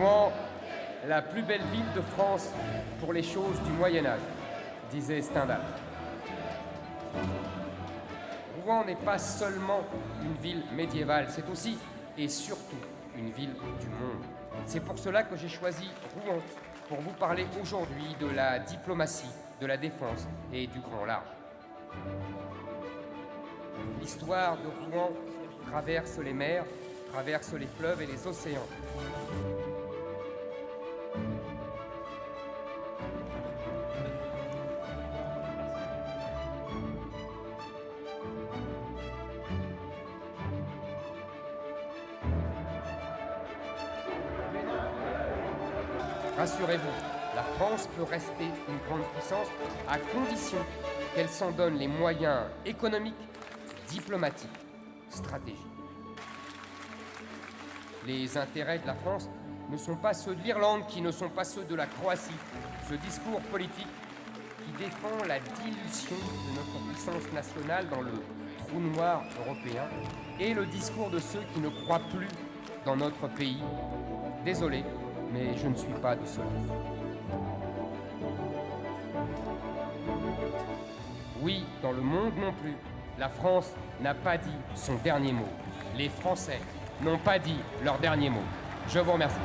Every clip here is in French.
Rouen, la plus belle ville de France pour les choses du Moyen-Âge, disait Stendhal. Rouen n'est pas seulement une ville médiévale, c'est aussi et surtout une ville du monde. C'est pour cela que j'ai choisi Rouen pour vous parler aujourd'hui de la diplomatie, de la défense et du grand large. L'histoire de Rouen traverse les mers, traverse les fleuves et les océans. Rassurez-vous, la France peut rester une grande puissance à condition qu'elle s'en donne les moyens économiques, diplomatiques, stratégiques. Les intérêts de la France ne sont pas ceux de l'Irlande, qui ne sont pas ceux de la Croatie. Ce discours politique qui défend la dilution de notre puissance nationale dans le trou noir européen est le discours de ceux qui ne croient plus dans notre pays. Désolé, mais je ne suis pas de ceux-là. Oui, dans le monde non plus, la France n'a pas dit son dernier mot. Les Français n'ont pas dit leur dernier mot. Je vous remercie.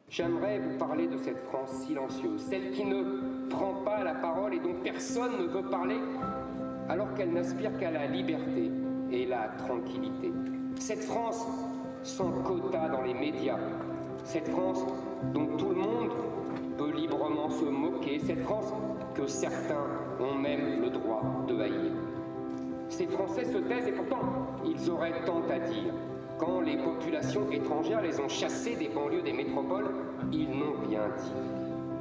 J'aimerais vous parler de cette France silencieuse, celle qui ne prend pas la parole et dont personne ne veut parler, alors qu'elle n'aspire qu'à la liberté et la tranquillité. Cette France sans quota dans les médias, cette France dont tout le monde peut librement se moquer, cette France que certains ont même le droit de haïr. Ces Français se taisent et pourtant ils auraient tant à dire. Quand les populations étrangères les ont chassés des banlieues des métropoles, ils n'ont rien dit.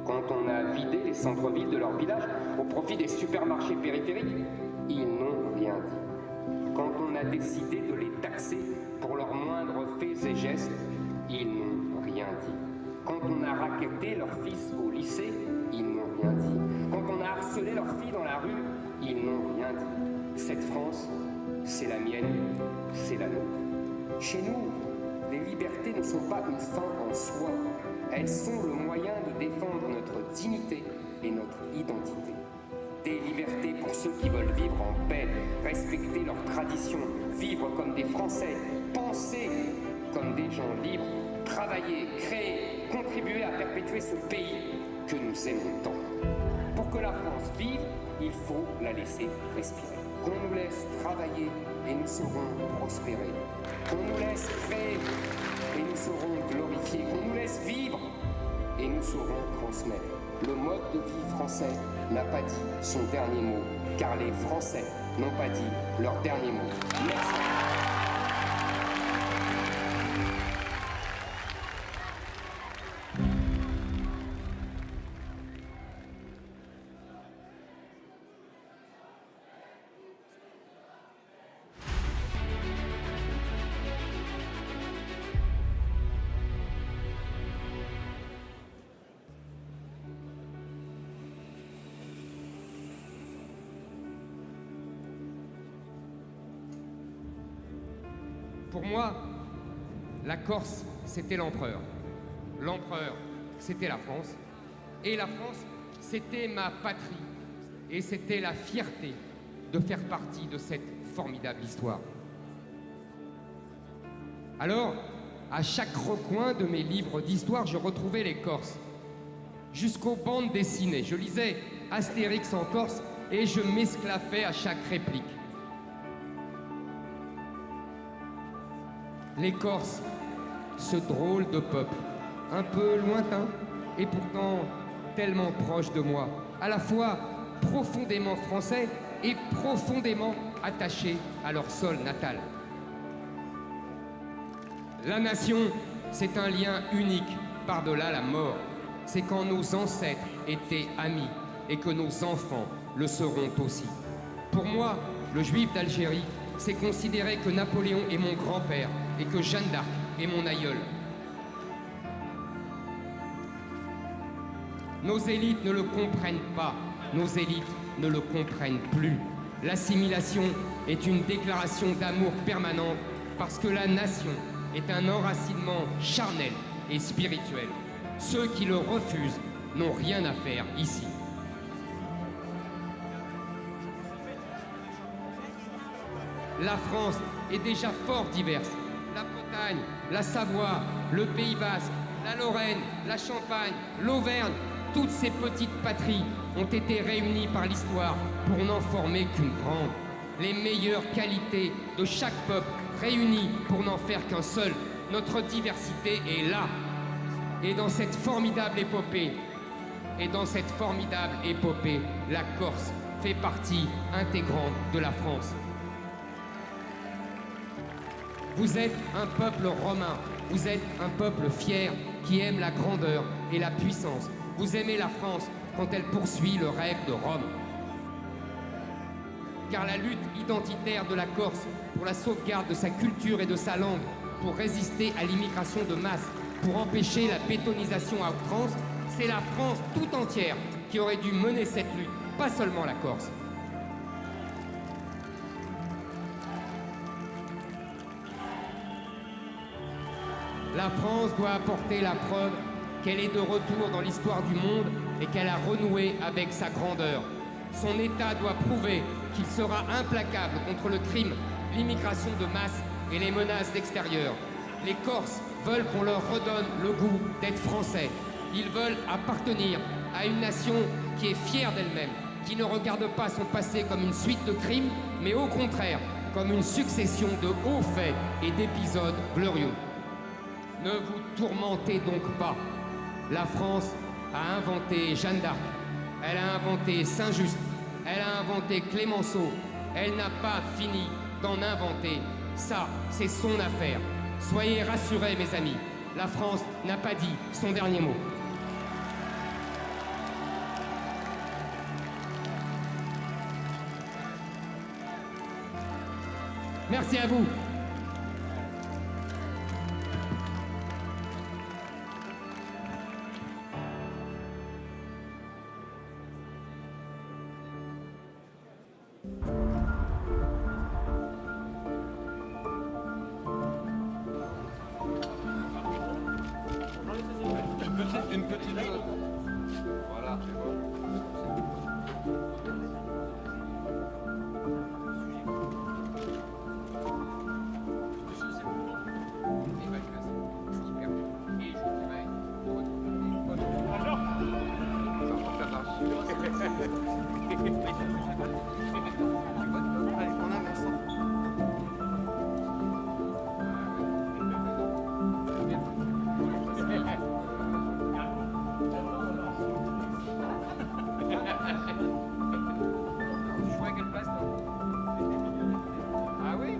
Quand on a vidé les centres-villes de leurs villages au profit des supermarchés périphériques, ils n'ont rien dit. Quand on a décidé de les taxer pour leurs moindres faits et gestes, ils n'ont rien dit. Quand on a racketté leurs fils au lycée, ils n'ont rien dit. Quand on a harcelé leurs filles dans la rue, ils n'ont rien dit. Cette France, c'est la mienne, c'est la nôtre. Chez nous, les libertés ne sont pas une fin en soi. Elles sont le moyen de défendre notre dignité et notre identité. Des libertés pour ceux qui veulent vivre en paix, respecter leurs traditions, vivre comme des Français, penser comme des gens libres, travailler, créer, contribuer à perpétuer perpétuer ce pays que nous aimons tant. Pour que la France vive, il faut la laisser respirer. Qu'on nous laisse travailler et nous saurons prospérer. Qu'on nous laisse créer et nous saurons glorifier. Qu'on nous laisse vivre et nous saurons transmettre. Le mode de vie français n'a pas dit son dernier mot, car les Français n'ont pas dit leur dernier mot. Merci. Pour moi, la Corse, c'était l'empereur. L'empereur, c'était la France. Et la France, c'était ma patrie. Et c'était la fierté de faire partie de cette formidable histoire. Alors, à chaque recoin de mes livres d'histoire, je retrouvais les Corses. Jusqu'aux bandes dessinées. Je lisais Astérix en Corse et je m'esclaffais à chaque réplique. Les Corses, ce drôle de peuple, un peu lointain et pourtant tellement proche de moi, à la fois profondément français et profondément attaché à leur sol natal. La nation, c'est un lien unique par-delà la mort. C'est quand nos ancêtres étaient amis et que nos enfants le seront aussi. Pour moi, le juif d'Algérie, c'est considérer que Napoléon est mon grand-père et que Jeanne d'Arc est mon aïeul. Nos élites ne le comprennent pas, nos élites ne le comprennent plus. L'assimilation est une déclaration d'amour permanente parce que la nation est un enracinement charnel et spirituel. Ceux qui le refusent n'ont rien à faire ici. La France est déjà fort diverse. La Bretagne, la Savoie, le Pays Basque, la Lorraine, la Champagne, l'Auvergne, toutes ces petites patries ont été réunies par l'histoire pour n'en former qu'une grande. Les meilleures qualités de chaque peuple réunies pour n'en faire qu'un seul. Notre diversité est là. Et dans cette formidable épopée, la Corse fait partie intégrante de la France. Vous êtes un peuple romain, vous êtes un peuple fier qui aime la grandeur et la puissance. Vous aimez la France quand elle poursuit le rêve de Rome. Car la lutte identitaire de la Corse pour la sauvegarde de sa culture et de sa langue, pour résister à l'immigration de masse, pour empêcher la bétonisation à outrance, c'est la France tout entière qui aurait dû mener cette lutte, pas seulement la Corse. La France doit apporter la preuve qu'elle est de retour dans l'histoire du monde et qu'elle a renoué avec sa grandeur. Son État doit prouver qu'il sera implacable contre le crime, l'immigration de masse et les menaces extérieures. Les Corses veulent qu'on leur redonne le goût d'être français. Ils veulent appartenir à une nation qui est fière d'elle-même, qui ne regarde pas son passé comme une suite de crimes, mais au contraire, comme une succession de hauts faits et d'épisodes glorieux. Ne vous tourmentez donc pas. La France a inventé Jeanne d'Arc, elle a inventé Saint-Just, elle a inventé Clémenceau. Elle n'a pas fini d'en inventer. Ça, c'est son affaire. Soyez rassurés, mes amis, la France n'a pas dit son dernier mot. Merci à vous. Une petite note. Voilà. Et je dirais, Allez, on avance. Tu joues à quelle place, toi? Ah oui?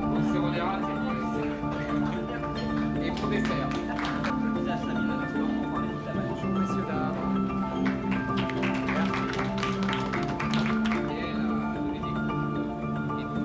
Bon, c'est Rodera, et pour dessert. Bonjour, messieurs, dames. Et là, Dominique. Et donc,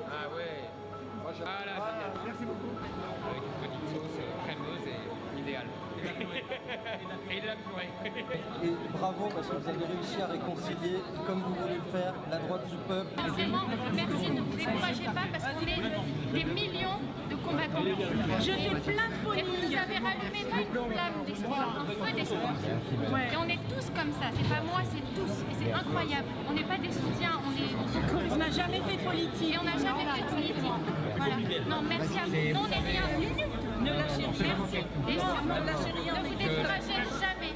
ah ouais. Ah là, génial. Merci beaucoup. Avec une petite sauce crémeuse et idéale. Et de la purée. Et bravo parce que vous avez réussi à réconcilier, comme vous voulez le faire, la droite du peuple. Vraiment, merci, ne vous découragez pas parce qu'on est des millions de combattants. Je fais plein de folies. Et vous nous avez rallumé pas une flamme d'espoir, un feu d'espoir. Et on est tous comme ça, c'est pas moi, c'est tous. Et c'est incroyable. On n'est pas des soutiens, on n'a jamais fait de politique. Et on n'a jamais fait de politique. Voilà. Non, merci à vous. Non, on n'est rien. Ne lâchez rien. Merci. Et non, ne lâchez rien. Ne vous découragez jamais.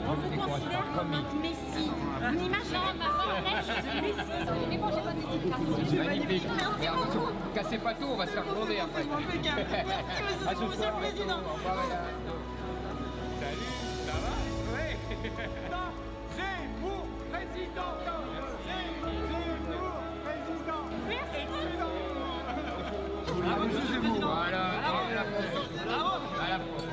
On vous considère comme un messie. Une image, non, maman, arrête. Messie. Mais bon, j'ai pas dit ça. Magnifique. Et attention, cassez pas tout, on va se faire gronder après. Merci, monsieur le Président. Salut, ça va? Ouais. Zemmour, président. Merci. Ah, monsieur Zemmour. Voilà, à la France. À la France.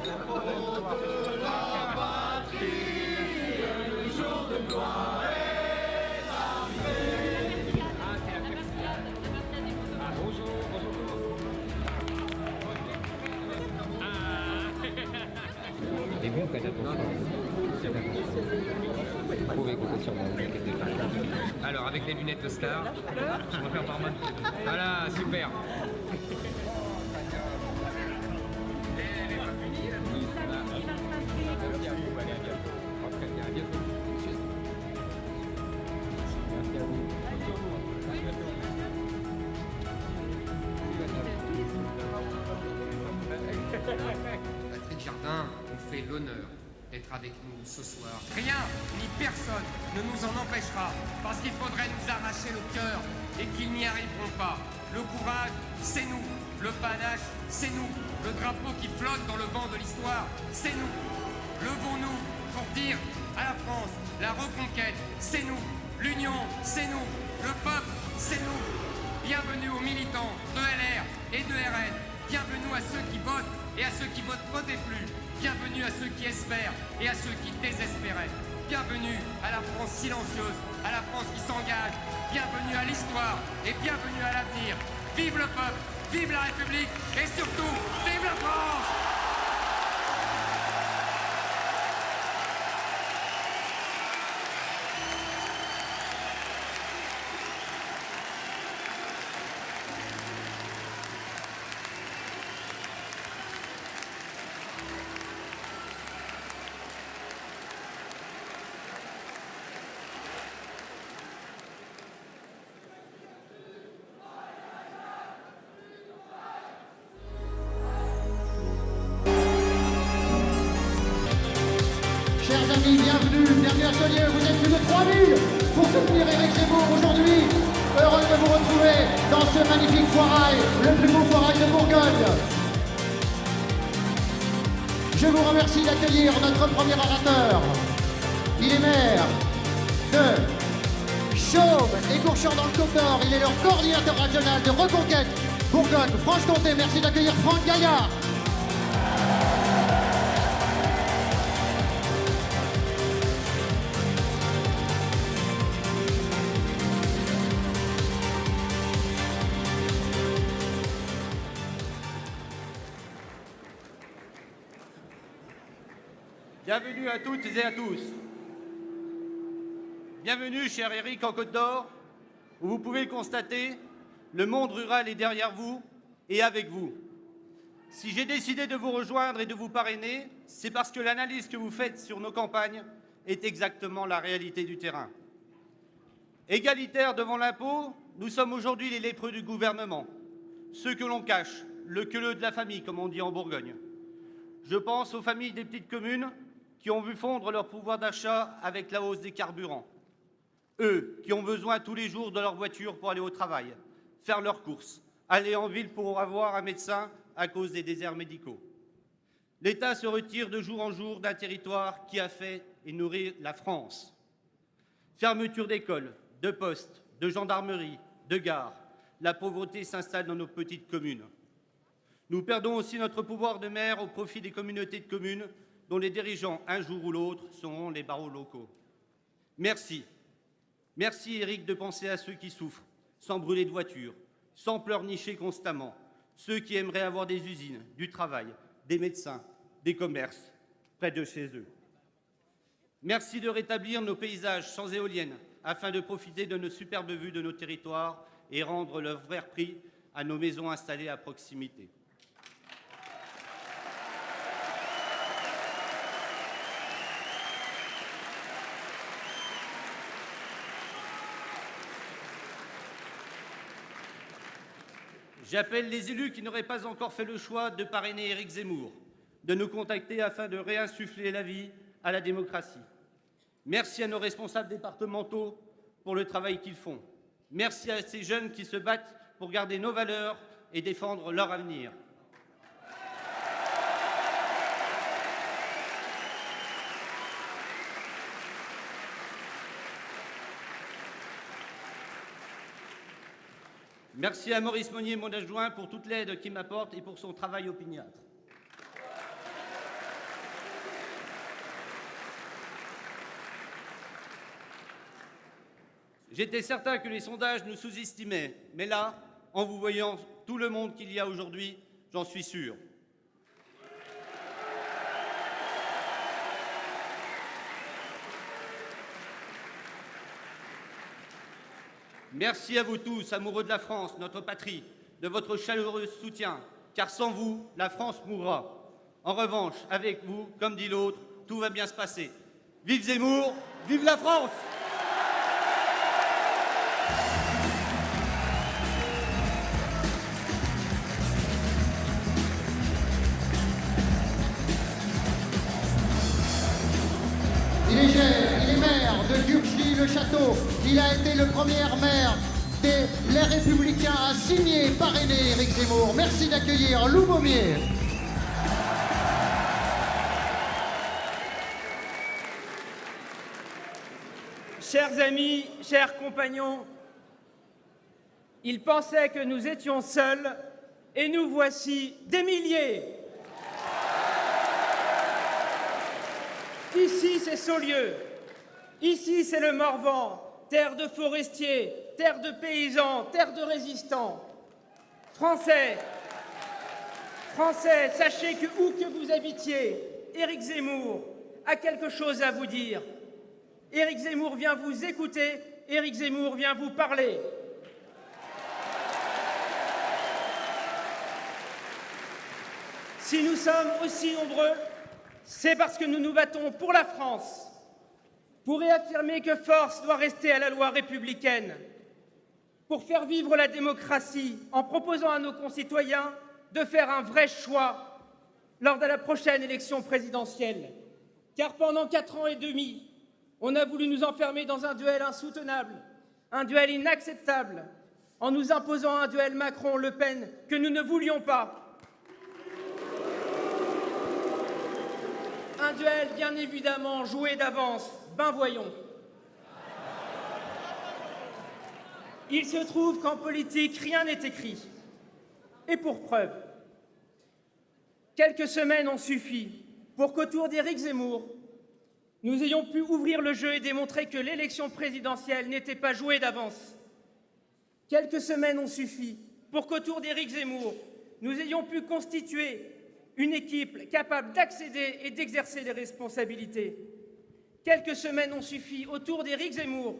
Et bon, faites attention. Vous pouvez écouter sur moi, ne vous inquiétez pas. Alors, avec les lunettes de star, je vais faire barman. Voilà, super. Patrick Jardin nous fait l'honneur d'être avec nous ce soir. Rien ni personne ne nous en empêchera, parce qu'il faudrait nous arracher le cœur et qu'ils n'y arriveront pas. Le courage, c'est nous. Le panache, c'est nous. Le drapeau qui flotte dans le vent de l'histoire, c'est nous. Levons-nous pour dire à la France, la reconquête, c'est nous. L'union, c'est nous. Le peuple, c'est nous. Bienvenue aux militants de LR et de RN. Bienvenue à ceux qui votent et à ceux qui votent votez plus. Bienvenue à ceux qui espèrent et à ceux qui désespéraient. Bienvenue à la France silencieuse, à la France qui s'engage. Bienvenue à l'histoire et bienvenue à l'avenir. Vive le peuple, vive la République et surtout, vive la France! chers amis, bienvenue à Solier. Vous êtes plus de 3000 pour soutenir Éric Zemmour aujourd'hui. Heureux de vous retrouver dans ce magnifique foirail, le plus beau foirail de Bourgogne. Je vous remercie d'accueillir notre premier orateur. Il est maire de Chaume et Gourchamp dans le Côte d'Or. Il est leur coordinateur régional de Reconquête Bourgogne-Franche-Comté. Merci d'accueillir Franck Gaillard. Bienvenue à toutes et à tous. Bienvenue, cher Éric, en Côte d'Or, où vous pouvez le constater, le monde rural est derrière vous et avec vous. Si j'ai décidé de vous rejoindre et de vous parrainer, c'est parce que l'analyse que vous faites sur nos campagnes est exactement la réalité du terrain. Égalitaires devant l'impôt, nous sommes aujourd'hui les lépreux du gouvernement, ceux que l'on cache, le queuleux de la famille, comme on dit en Bourgogne. Je pense aux familles des petites communes qui ont vu fondre leur pouvoir d'achat avec la hausse des carburants. Eux qui ont besoin tous les jours de leur voiture pour aller au travail, faire leurs courses, aller en ville pour avoir un médecin à cause des déserts médicaux. L'État se retire de jour en jour d'un territoire qui a fait et nourri la France. Fermeture d'écoles, de postes, de gendarmerie, de gares. La pauvreté s'installe dans nos petites communes. Nous perdons aussi notre pouvoir de maire au profit des communautés de communes dont les dirigeants, un jour ou l'autre, seront les barreaux locaux. Merci. Merci, Éric, de penser à ceux qui souffrent, sans brûler de voiture, sans pleurnicher constamment, ceux qui aimeraient avoir des usines, du travail, des médecins, des commerces, près de chez eux. Merci de rétablir nos paysages sans éoliennes, afin de profiter de nos superbes vues de nos territoires et rendre leur vrai prix à nos maisons installées à proximité. J'appelle les élus qui n'auraient pas encore fait le choix de parrainer Éric Zemmour, de nous contacter afin de réinsuffler la vie à la démocratie. Merci à nos responsables départementaux pour le travail qu'ils font. Merci à ces jeunes qui se battent pour garder nos valeurs et défendre leur avenir. Merci à Maurice Monnier, mon adjoint, pour toute l'aide qu'il m'apporte et pour son travail opiniâtre. J'étais certain que les sondages nous sous-estimaient, mais là, en vous voyant tout le monde qu'il y a aujourd'hui, j'en suis sûr. Merci à vous tous, amoureux de la France, notre patrie, de votre chaleureux soutien, car sans vous, la France mourra. En revanche, avec vous, comme dit l'autre, tout va bien se passer. Vive Zemmour, vive la France! Il est maire de Durgy-le-Château. Il a été le premier maire Les Républicains à signer et parrainer Éric Zemmour. Merci d'accueillir Lou Beaumier. Chers amis, chers compagnons, ils pensaient que nous étions seuls et nous voici des milliers. Ici, c'est Saulieu. Ici, c'est le Morvan, terre de forestiers, terre de paysans, terre de résistants. Français, sachez que où que vous habitiez, Éric Zemmour a quelque chose à vous dire. Éric Zemmour vient vous écouter, Éric Zemmour vient vous parler. Si nous sommes aussi nombreux, c'est parce que nous nous battons pour la France, pour réaffirmer que force doit rester à la loi républicaine, pour faire vivre la démocratie en proposant à nos concitoyens de faire un vrai choix lors de la prochaine élection présidentielle. Car pendant 4 ans et demi, on a voulu nous enfermer dans un duel insoutenable, un duel inacceptable, en nous imposant un duel Macron-Le Pen que nous ne voulions pas. Un duel bien évidemment joué d'avance, ben voyons. Il se trouve qu'en politique, rien n'est écrit. Et pour preuve, quelques semaines ont suffi pour qu'autour d'Éric Zemmour, nous ayons pu ouvrir le jeu et démontrer que l'élection présidentielle n'était pas jouée d'avance. Quelques semaines ont suffi pour qu'autour d'Éric Zemmour, nous ayons pu constituer une équipe capable d'accéder et d'exercer les responsabilités. Quelques semaines ont suffi autour d'Éric Zemmour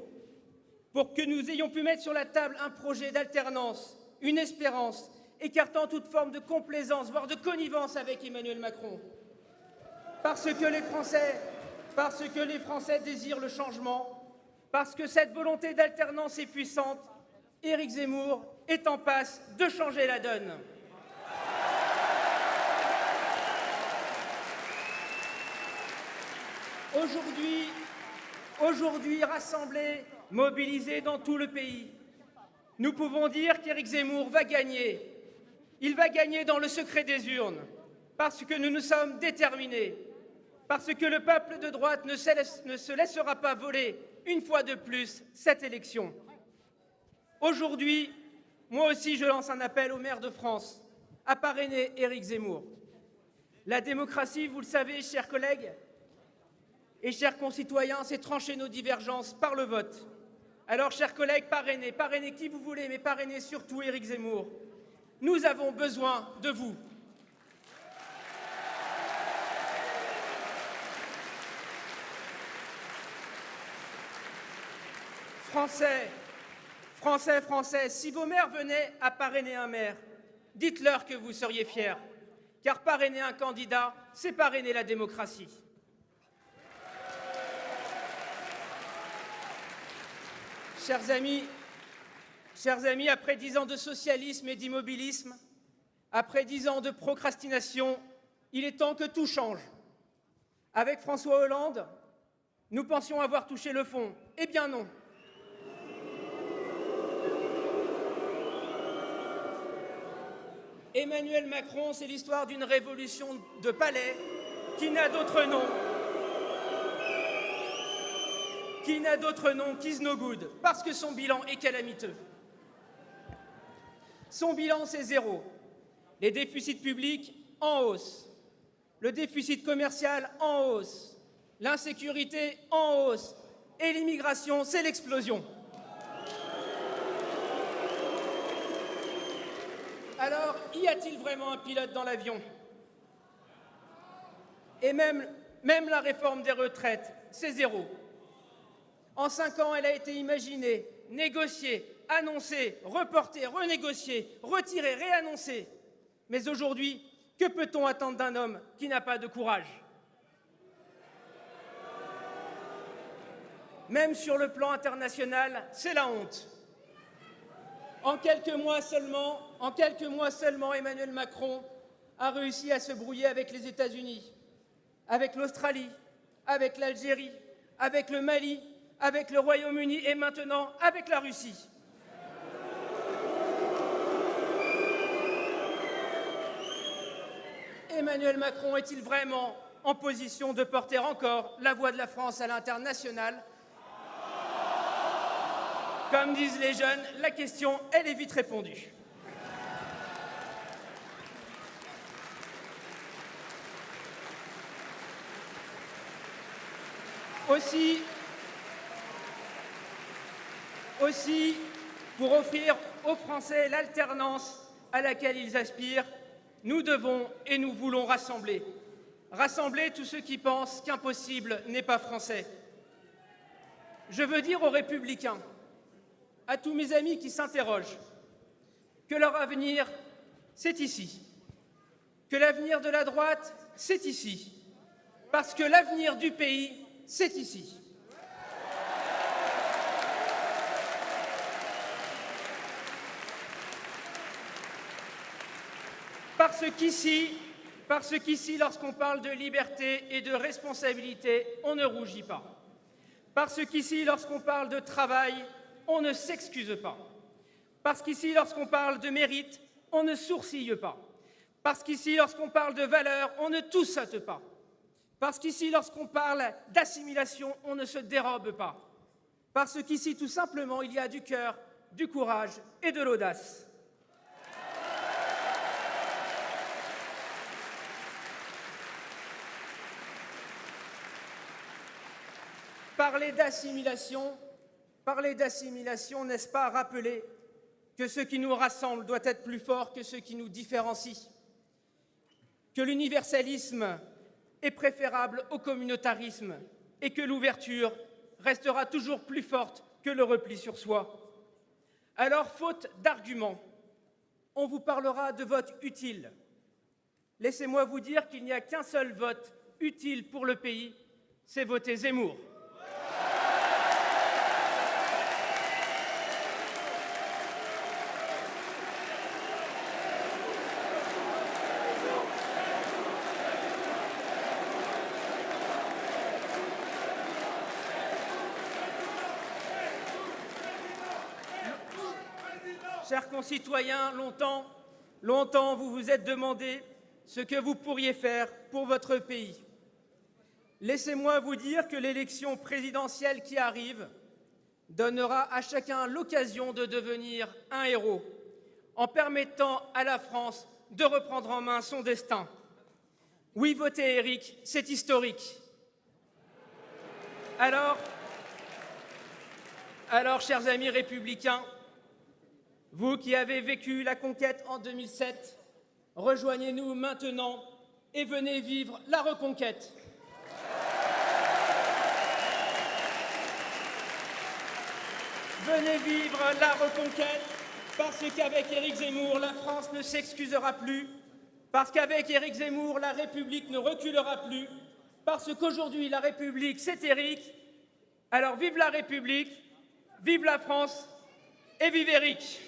pour que nous ayons pu mettre sur la table un projet d'alternance, une espérance, écartant toute forme de complaisance, voire de connivence avec Emmanuel Macron. Parce que les Français désirent le changement, parce que cette volonté d'alternance est puissante, Éric Zemmour est en passe de changer la donne. Aujourd'hui, rassemblés, mobilisés dans tout le pays, nous pouvons dire qu'Éric Zemmour va gagner. Il va gagner dans le secret des urnes, parce que nous nous sommes déterminés, parce que le peuple de droite ne se laissera pas voler, une fois de plus, cette élection. Aujourd'hui, moi aussi, je lance un appel aux maires de France à parrainer Éric Zemmour. La démocratie, vous le savez, chers collègues et chers concitoyens, c'est trancher nos divergences par le vote. Alors, chers collègues, parrainez qui vous voulez, mais parrainez surtout Éric Zemmour. Nous avons besoin de vous. Français, si vos maires venaient à parrainer un maire, dites-leur que vous seriez fiers, car parrainer un candidat, c'est parrainer la démocratie. Chers amis, après 10 ans de socialisme et d'immobilisme, après 10 ans de procrastination, il est temps que tout change. Avec François Hollande, nous pensions avoir touché le fond. Eh bien non. Emmanuel Macron, c'est l'histoire d'une révolution de palais qui n'a d'autre nom qu'Is No Good, parce que son bilan est calamiteux. Son bilan, c'est 0. Les déficits publics en hausse, le déficit commercial en hausse, l'insécurité en hausse, et l'immigration, c'est l'explosion. Alors, y a-t-il vraiment un pilote dans l'avion? Et même la réforme des retraites, c'est 0. En 5 ans, elle a été imaginée, négociée, annoncée, reportée, renégociée, retirée, réannoncée. Mais aujourd'hui, que peut-on attendre d'un homme qui n'a pas de courage? Même sur le plan international, c'est la honte. En quelques mois seulement, Emmanuel Macron a réussi à se brouiller avec les États-Unis, avec l'Australie, avec l'Algérie, avec le Mali, avec le Royaume-Uni et maintenant avec la Russie. Emmanuel Macron est-il vraiment en position de porter encore la voix de la France à l'international? Comme disent les jeunes, la question, elle est vite répondue. Aussi, pour offrir aux Français l'alternance à laquelle ils aspirent, nous devons et nous voulons rassembler. Rassembler tous ceux qui pensent qu'impossible n'est pas français. Je veux dire aux Républicains, à tous mes amis qui s'interrogent, que leur avenir, c'est ici. Que l'avenir de la droite, c'est ici. Parce que l'avenir du pays, c'est ici. Parce qu'ici, Parce qu'ici, lorsqu'on parle de liberté et de responsabilité, on ne rougit pas. Parce qu'ici, lorsqu'on parle de travail, on ne s'excuse pas. Parce qu'ici, lorsqu'on parle de mérite, on ne sourcille pas. Parce qu'ici, lorsqu'on parle de valeur, on ne tout saute pas. Parce qu'ici, lorsqu'on parle d'assimilation, on ne se dérobe pas. Parce qu'ici, tout simplement, il y a du cœur, du courage et de l'audace. Parler d'assimilation, n'est-ce pas rappeler que ce qui nous rassemble doit être plus fort que ce qui nous différencie, que l'universalisme est préférable au communautarisme et que l'ouverture restera toujours plus forte que le repli sur soi. Alors, faute d'arguments, on vous parlera de vote utile. Laissez-moi vous dire qu'il n'y a qu'un seul vote utile pour le pays, c'est voter Zemmour. Chers concitoyens, longtemps vous vous êtes demandé ce que vous pourriez faire pour votre pays. Laissez-moi vous dire que l'élection présidentielle qui arrive donnera à chacun l'occasion de devenir un héros, en permettant à la France de reprendre en main son destin. Oui, voter Éric, c'est historique. Alors, chers amis républicains, vous qui avez vécu la conquête en 2007, rejoignez-nous maintenant et venez vivre la reconquête. Venez vivre la reconquête, parce qu'avec Éric Zemmour, la France ne s'excusera plus, parce qu'avec Éric Zemmour, la République ne reculera plus, parce qu'aujourd'hui, la République, c'est Éric. Alors vive la République, vive la France et vive Éric.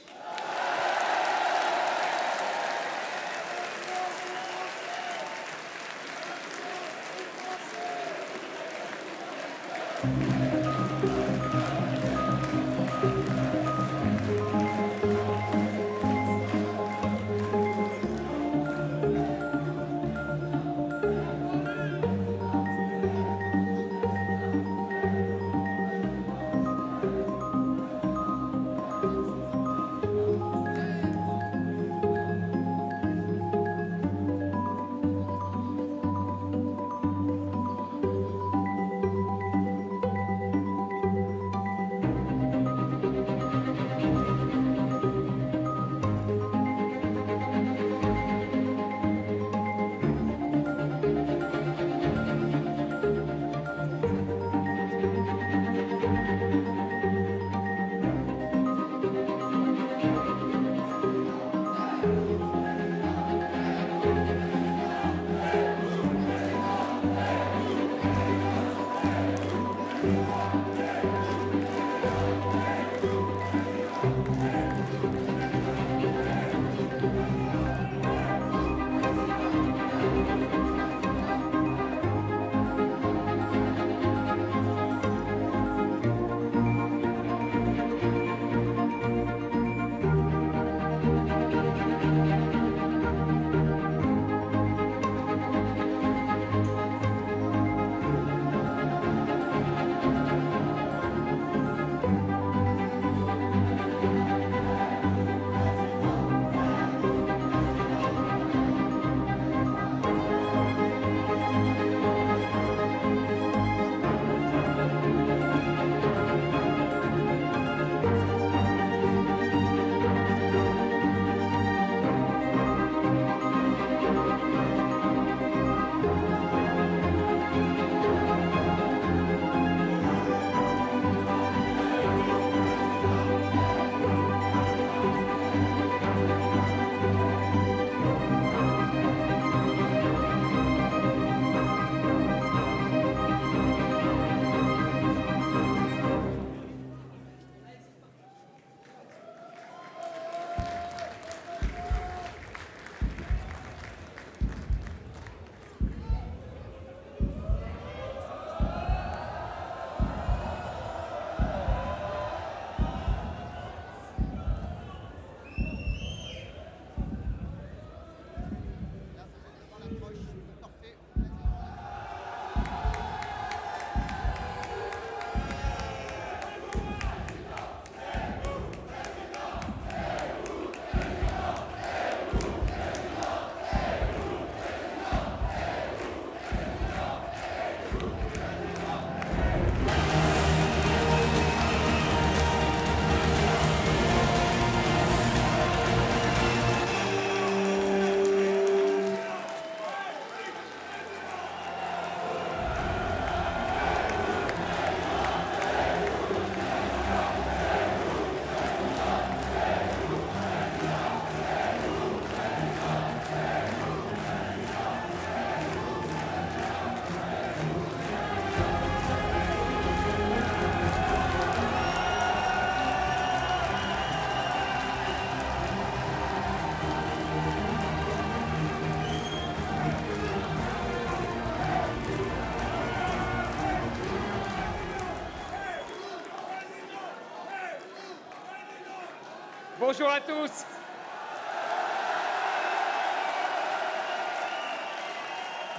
Bonjour à tous.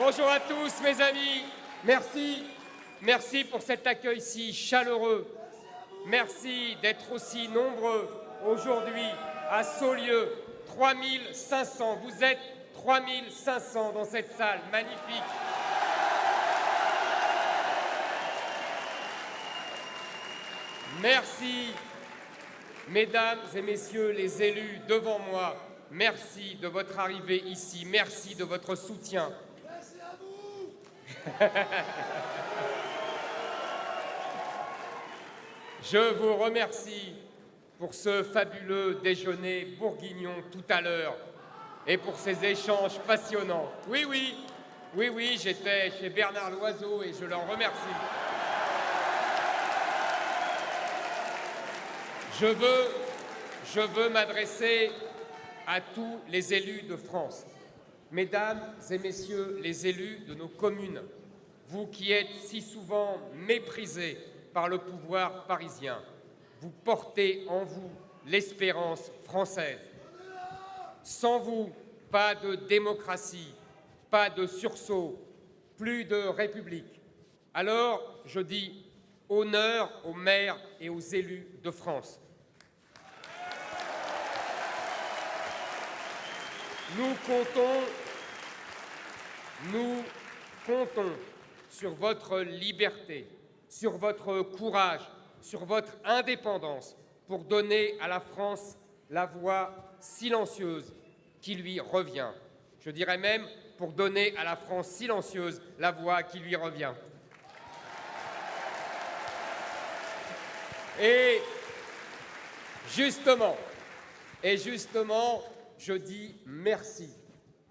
Bonjour à tous, mes amis. Merci. Merci pour cet accueil si chaleureux. Merci d'être aussi nombreux aujourd'hui à Saulieu. 3500. Vous êtes 3500 dans cette salle magnifique. Merci, mesdames et messieurs les élus devant moi. Merci de votre arrivée ici. Merci de votre soutien. Merci à vous. Je vous remercie pour ce fabuleux déjeuner bourguignon tout à l'heure et pour ces échanges passionnants. Oui, j'étais chez Bernard Loiseau et je l'en remercie. Je veux m'adresser à tous les élus de France. Mesdames et messieurs les élus de nos communes, vous qui êtes si souvent méprisés par le pouvoir parisien, vous portez en vous l'espérance française. Sans vous, pas de démocratie, pas de sursaut, plus de République. Alors, je dis honneur aux maires et aux élus de France. Nous comptons sur votre liberté, sur votre courage, sur votre indépendance pour donner à la France la voix silencieuse qui lui revient. Je dirais même pour donner à la France silencieuse la voix qui lui revient. Et justement, je dis merci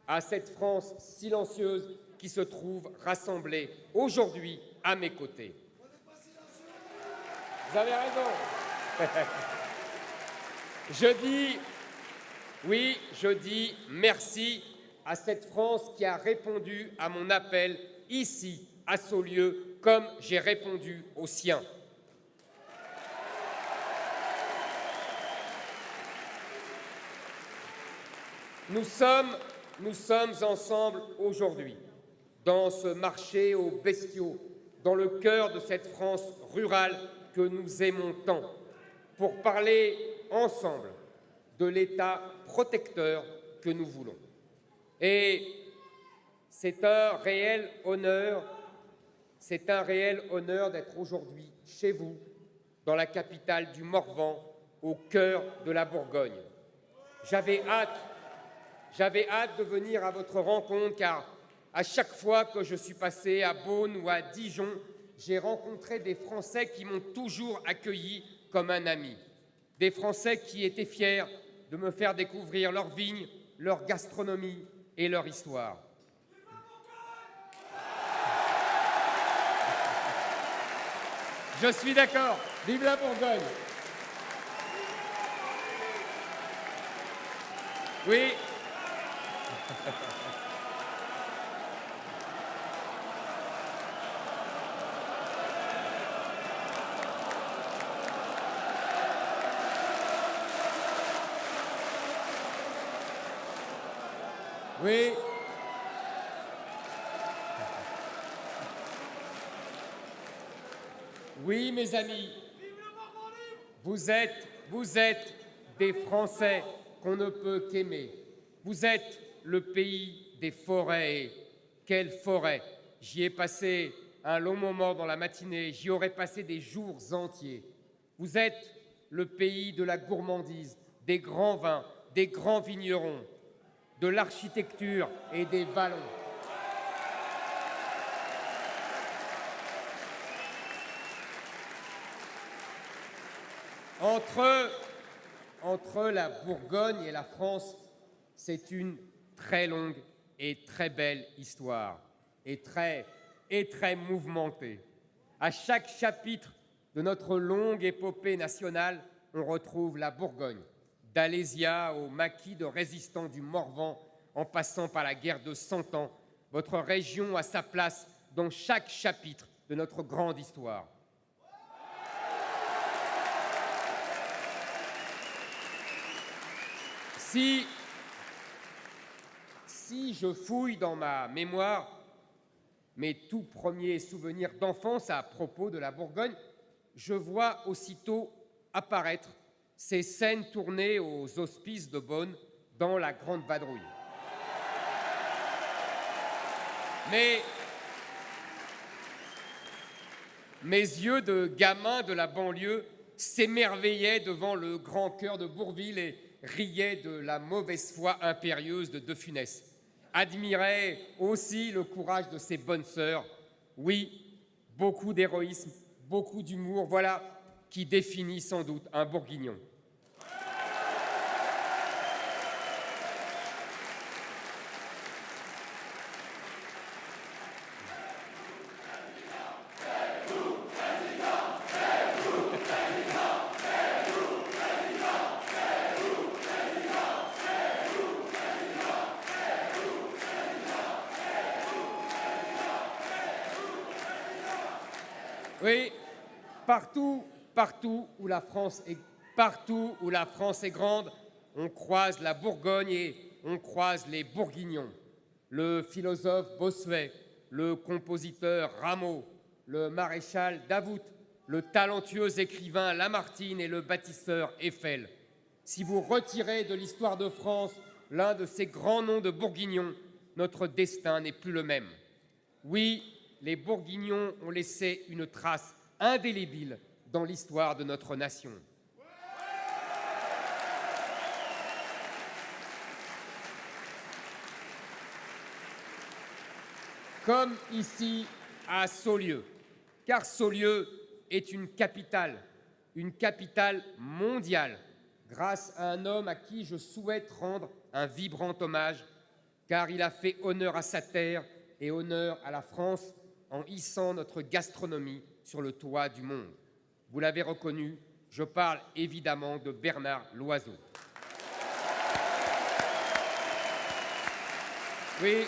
à cette France silencieuse qui se trouve rassemblée aujourd'hui à mes côtés. Vous avez raison. Je dis merci à cette France qui a répondu à mon appel ici, à Saulieu, comme j'ai répondu au sien. Nous sommes ensemble aujourd'hui, dans ce marché aux bestiaux, dans le cœur de cette France rurale que nous aimons tant, pour parler ensemble de l'État protecteur que nous voulons. Et c'est un réel honneur d'être aujourd'hui chez vous, dans la capitale du Morvan, au cœur de la Bourgogne. J'avais hâte de venir à votre rencontre car à chaque fois que je suis passé à Beaune ou à Dijon, j'ai rencontré des Français qui m'ont toujours accueilli comme un ami. Des Français qui étaient fiers de me faire découvrir leurs vignes, leur gastronomie et leur histoire. Je suis d'accord. Vive la Bourgogne. Oui. Oui. Oui, mes amis, vous êtes des Français qu'on ne peut qu'aimer. Vous êtes le pays des forêts. Et quelle forêt! J'y ai passé un long moment dans la matinée, j'y aurais passé des jours entiers. Vous êtes le pays de la gourmandise, des grands vins, des grands vignerons, de l'architecture et des vallons. Entre la Bourgogne et la France, c'est une très longue et très belle histoire, et très mouvementée. À chaque chapitre de notre longue épopée nationale, on retrouve la Bourgogne, d'Alésia au maquis de résistants du Morvan, en passant par la guerre de 100 ans. Votre région a sa place dans chaque chapitre de notre grande histoire. Si je fouille dans ma mémoire mes tout premiers souvenirs d'enfance à propos de la Bourgogne, je vois aussitôt apparaître ces scènes tournées aux hospices de Beaune dans la Grande Vadrouille. Mais mes yeux de gamin de la banlieue s'émerveillaient devant le grand cœur de Bourvil et riaient de la mauvaise foi impérieuse de De Funès. Admiraient aussi le courage de ses bonnes sœurs. Oui, beaucoup d'héroïsme, beaucoup d'humour, voilà qui définit sans doute un Bourguignon. Oui, partout où la France est grande, on croise la Bourgogne et on croise les Bourguignons. Le philosophe Bossuet, le compositeur Rameau, le maréchal Davout, le talentueux écrivain Lamartine et le bâtisseur Eiffel. Si vous retirez de l'histoire de France l'un de ces grands noms de Bourguignons, notre destin n'est plus le même. Oui, les Bourguignons ont laissé une trace indélébile dans l'histoire de notre nation. Comme ici à Saulieu, car Saulieu est une capitale mondiale, grâce à un homme à qui je souhaite rendre un vibrant hommage, car il a fait honneur à sa terre et honneur à la France en hissant notre gastronomie sur le toit du monde. Vous l'avez reconnu, je parle évidemment de Bernard Loiseau. Oui.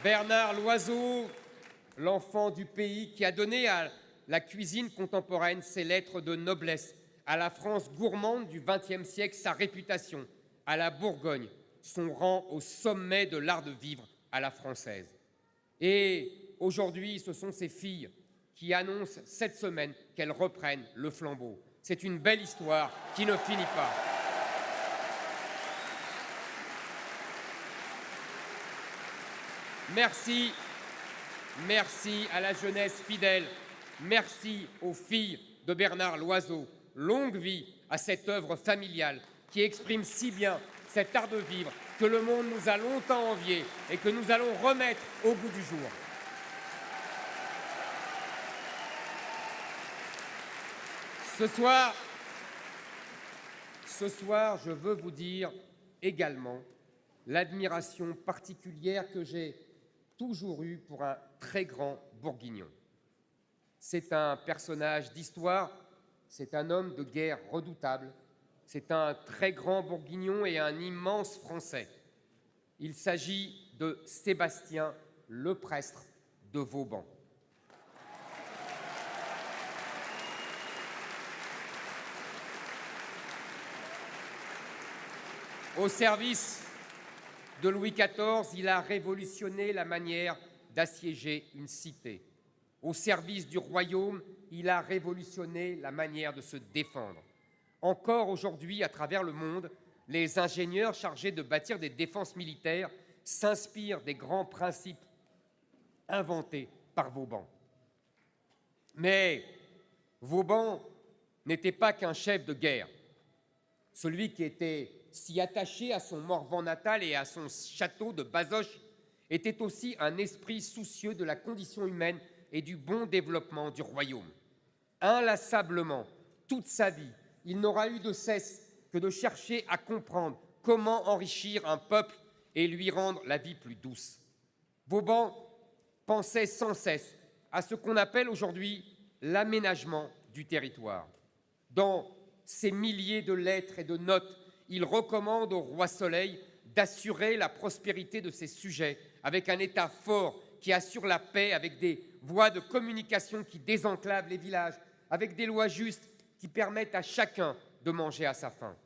Bernard Loiseau, l'enfant du pays qui a donné à la cuisine contemporaine ses lettres de noblesse, à la France gourmande du XXe siècle sa réputation, à la Bourgogne son rang au sommet de l'art de vivre à la française. Et aujourd'hui, ce sont ses filles qui annoncent cette semaine qu'elles reprennent le flambeau. C'est une belle histoire qui ne finit pas. Merci à la jeunesse fidèle, merci aux filles de Bernard Loiseau. Longue vie à cette œuvre familiale qui exprime si bien cet art de vivre que le monde nous a longtemps envié et que nous allons remettre au goût du jour. Ce soir, je veux vous dire également l'admiration particulière que j'ai toujours eue pour un très grand Bourguignon. C'est un personnage d'histoire, c'est un homme de guerre redoutable, c'est un très grand Bourguignon et un immense Français. Il s'agit de Sébastien Leprestre de Vauban. Au service de Louis XIV, il a révolutionné la manière d'assiéger une cité. Au service du royaume, il a révolutionné la manière de se défendre. Encore aujourd'hui, à travers le monde, les ingénieurs chargés de bâtir des défenses militaires s'inspirent des grands principes inventés par Vauban. Mais Vauban n'était pas qu'un chef de guerre. Celui qui était si attaché à son Morvan natal et à son château de Bazoches était aussi un esprit soucieux de la condition humaine et du bon développement du royaume. Inlassablement, toute sa vie, il n'aura eu de cesse que de chercher à comprendre comment enrichir un peuple et lui rendre la vie plus douce. Vauban pensait sans cesse à ce qu'on appelle aujourd'hui l'aménagement du territoire. Dans ses milliers de lettres et de notes, il recommande au roi Soleil d'assurer la prospérité de ses sujets avec un État fort qui assurent la paix, avec des voies de communication qui désenclavent les villages, avec des lois justes qui permettent à chacun de manger à sa faim.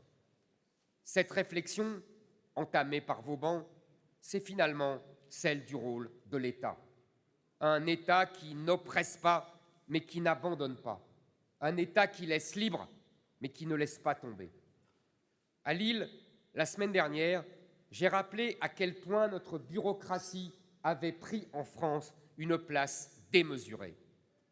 Cette réflexion, entamée par Vauban, c'est finalement celle du rôle de l'État. Un État qui n'oppresse pas, mais qui n'abandonne pas. Un État qui laisse libre, mais qui ne laisse pas tomber. À Lille, la semaine dernière, j'ai rappelé à quel point notre bureaucratie avait pris en France une place démesurée.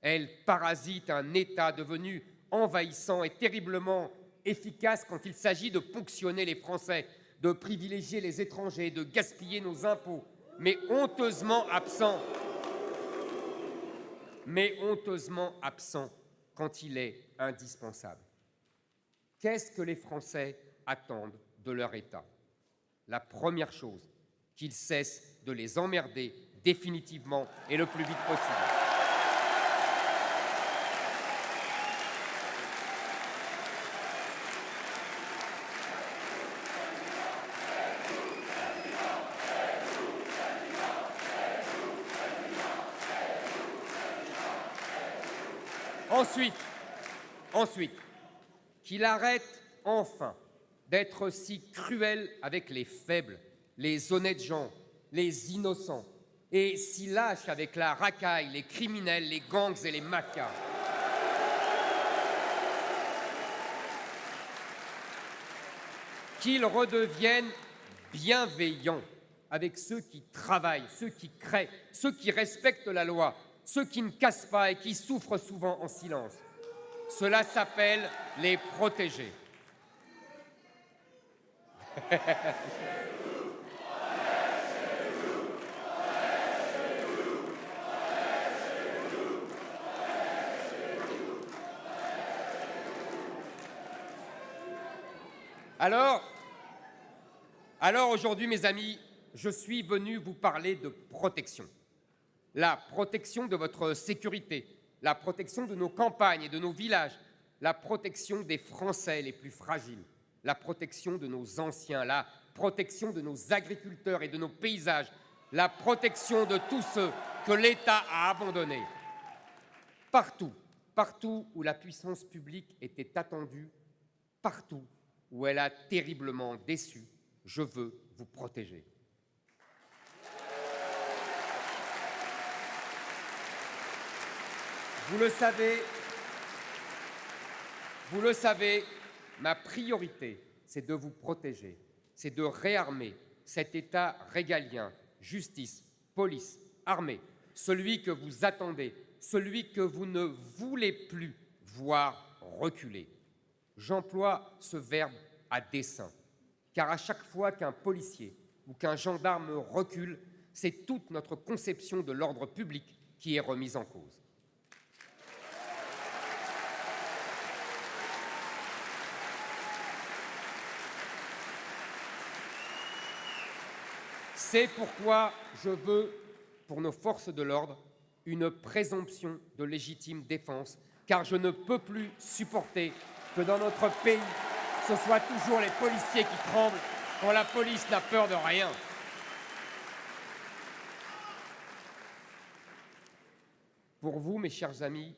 Elle parasite un État devenu envahissant et terriblement efficace quand il s'agit de ponctionner les Français, de privilégier les étrangers, de gaspiller nos impôts, mais honteusement absent quand il est indispensable. Qu'est-ce que les Français attendent de leur État? La première chose, qu'il cesse de les emmerder définitivement et le plus vite possible. Ensuite, qu'il arrête enfin d'être si cruel avec les faibles, les honnêtes gens, les innocents, et si lâche avec la racaille, les criminels, les gangs et les mafias. Qu'il redevienne bienveillant avec ceux qui travaillent, ceux qui créent, ceux qui respectent la loi, ceux qui ne cassent pas et qui souffrent souvent en silence. Cela s'appelle les protéger. Alors aujourd'hui, mes amis, je suis venu vous parler de protection. La protection de votre sécurité, la protection de nos campagnes et de nos villages, la protection des Français les plus fragiles, la protection de nos anciens, la protection de nos agriculteurs et de nos paysages, la protection de tous ceux que l'État a abandonnés. Partout où la puissance publique était attendue, partout où elle a terriblement déçu, je veux vous protéger. Vous le savez, ma priorité, c'est de vous protéger, c'est de réarmer cet État régalien, justice, police, armée, celui que vous attendez, celui que vous ne voulez plus voir reculer. J'emploie ce verbe à dessein, car à chaque fois qu'un policier ou qu'un gendarme recule, c'est toute notre conception de l'ordre public qui est remise en cause. C'est pourquoi je veux, pour nos forces de l'ordre, une présomption de légitime défense, car je ne peux plus supporter que dans notre pays, ce soit toujours les policiers qui tremblent quand la police n'a peur de rien. Pour vous, mes chers amis,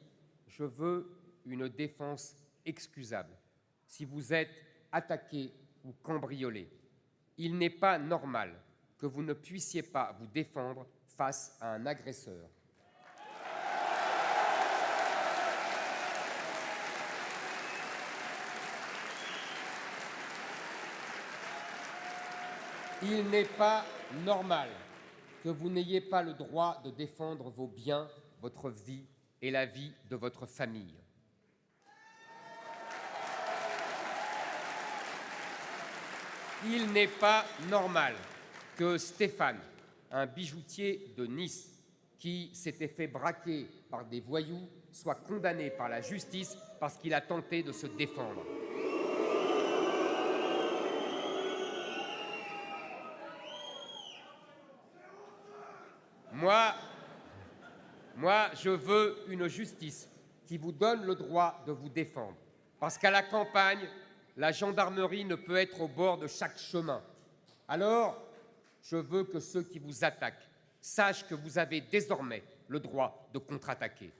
je veux une défense excusable. Si vous êtes attaqué ou cambriolé, il n'est pas normal que vous ne puissiez pas vous défendre face à un agresseur. Il n'est pas normal que vous n'ayez pas le droit de défendre vos biens, votre vie et la vie de votre famille. Il n'est pas normal que Stéphane, un bijoutier de Nice, qui s'était fait braquer par des voyous, soit condamné par la justice parce qu'il a tenté de se défendre. Moi, je veux une justice qui vous donne le droit de vous défendre. Parce qu'à la campagne, la gendarmerie ne peut être au bord de chaque chemin. Alors, je veux que ceux qui vous attaquent sache que vous avez désormais le droit de contre-attaquer.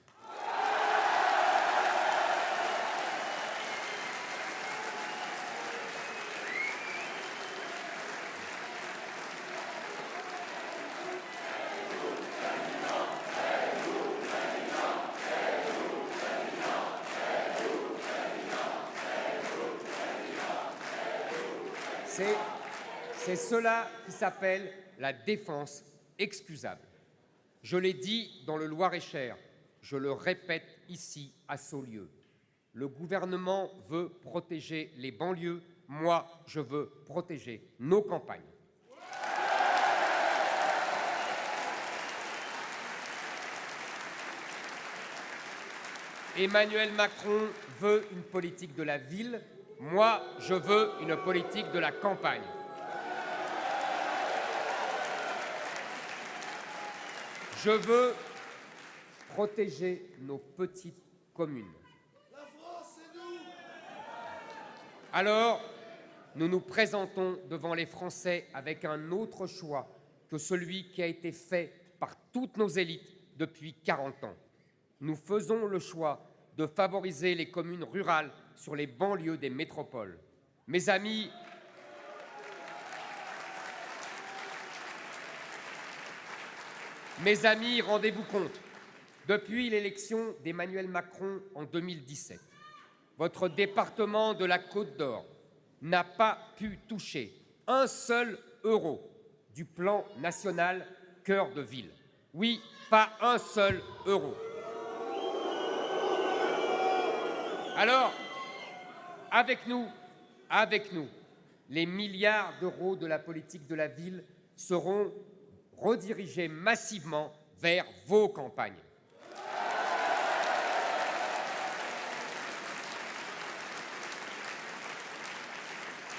C'est cela qui s'appelle la défense excusable. Je l'ai dit dans le Loir-et-Cher, je le répète ici à Saulieu. Le gouvernement veut protéger les banlieues, moi je veux protéger nos campagnes. Emmanuel Macron veut une politique de la ville, moi je veux une politique de la campagne. Je veux protéger nos petites communes. La France, c'est nous. Alors, nous nous présentons devant les Français avec un autre choix que celui qui a été fait par toutes nos élites depuis 40 ans. Nous faisons le choix de favoriser les communes rurales sur les banlieues des métropoles. Mes amis, rendez-vous compte, depuis l'élection d'Emmanuel Macron en 2017, votre département de la Côte d'Or n'a pas pu toucher un seul euro du plan national Cœur de Ville. Oui, pas un seul euro. Alors, avec nous, les milliards d'euros de la politique de la ville seront redirigés massivement vers vos campagnes.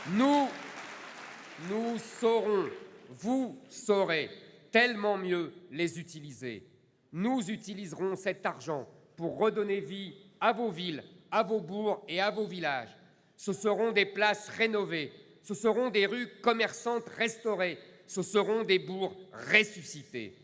Nous saurons, vous saurez tellement mieux les utiliser. Nous utiliserons cet argent pour redonner vie à vos villes, à vos bourgs et à vos villages. Ce seront des places rénovées, ce seront des rues commerçantes restaurées, ce seront des bourgs ressuscités.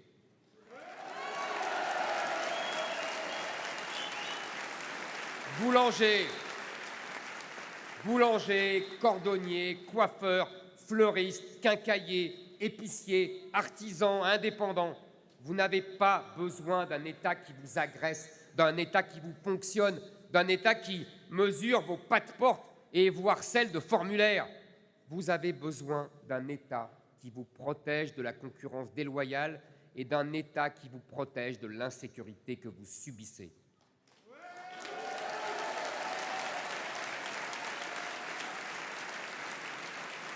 Boulangers, cordonniers, coiffeurs, fleuristes, quincailliers, épiciers, artisans, indépendants, vous n'avez pas besoin d'un État qui vous agresse, d'un État qui vous ponctionne, d'un État qui mesure vos passe-portes et vous harcèle de formulaires. Vous avez besoin d'un État qui vous protège de la concurrence déloyale et d'un État qui vous protège de l'insécurité que vous subissez.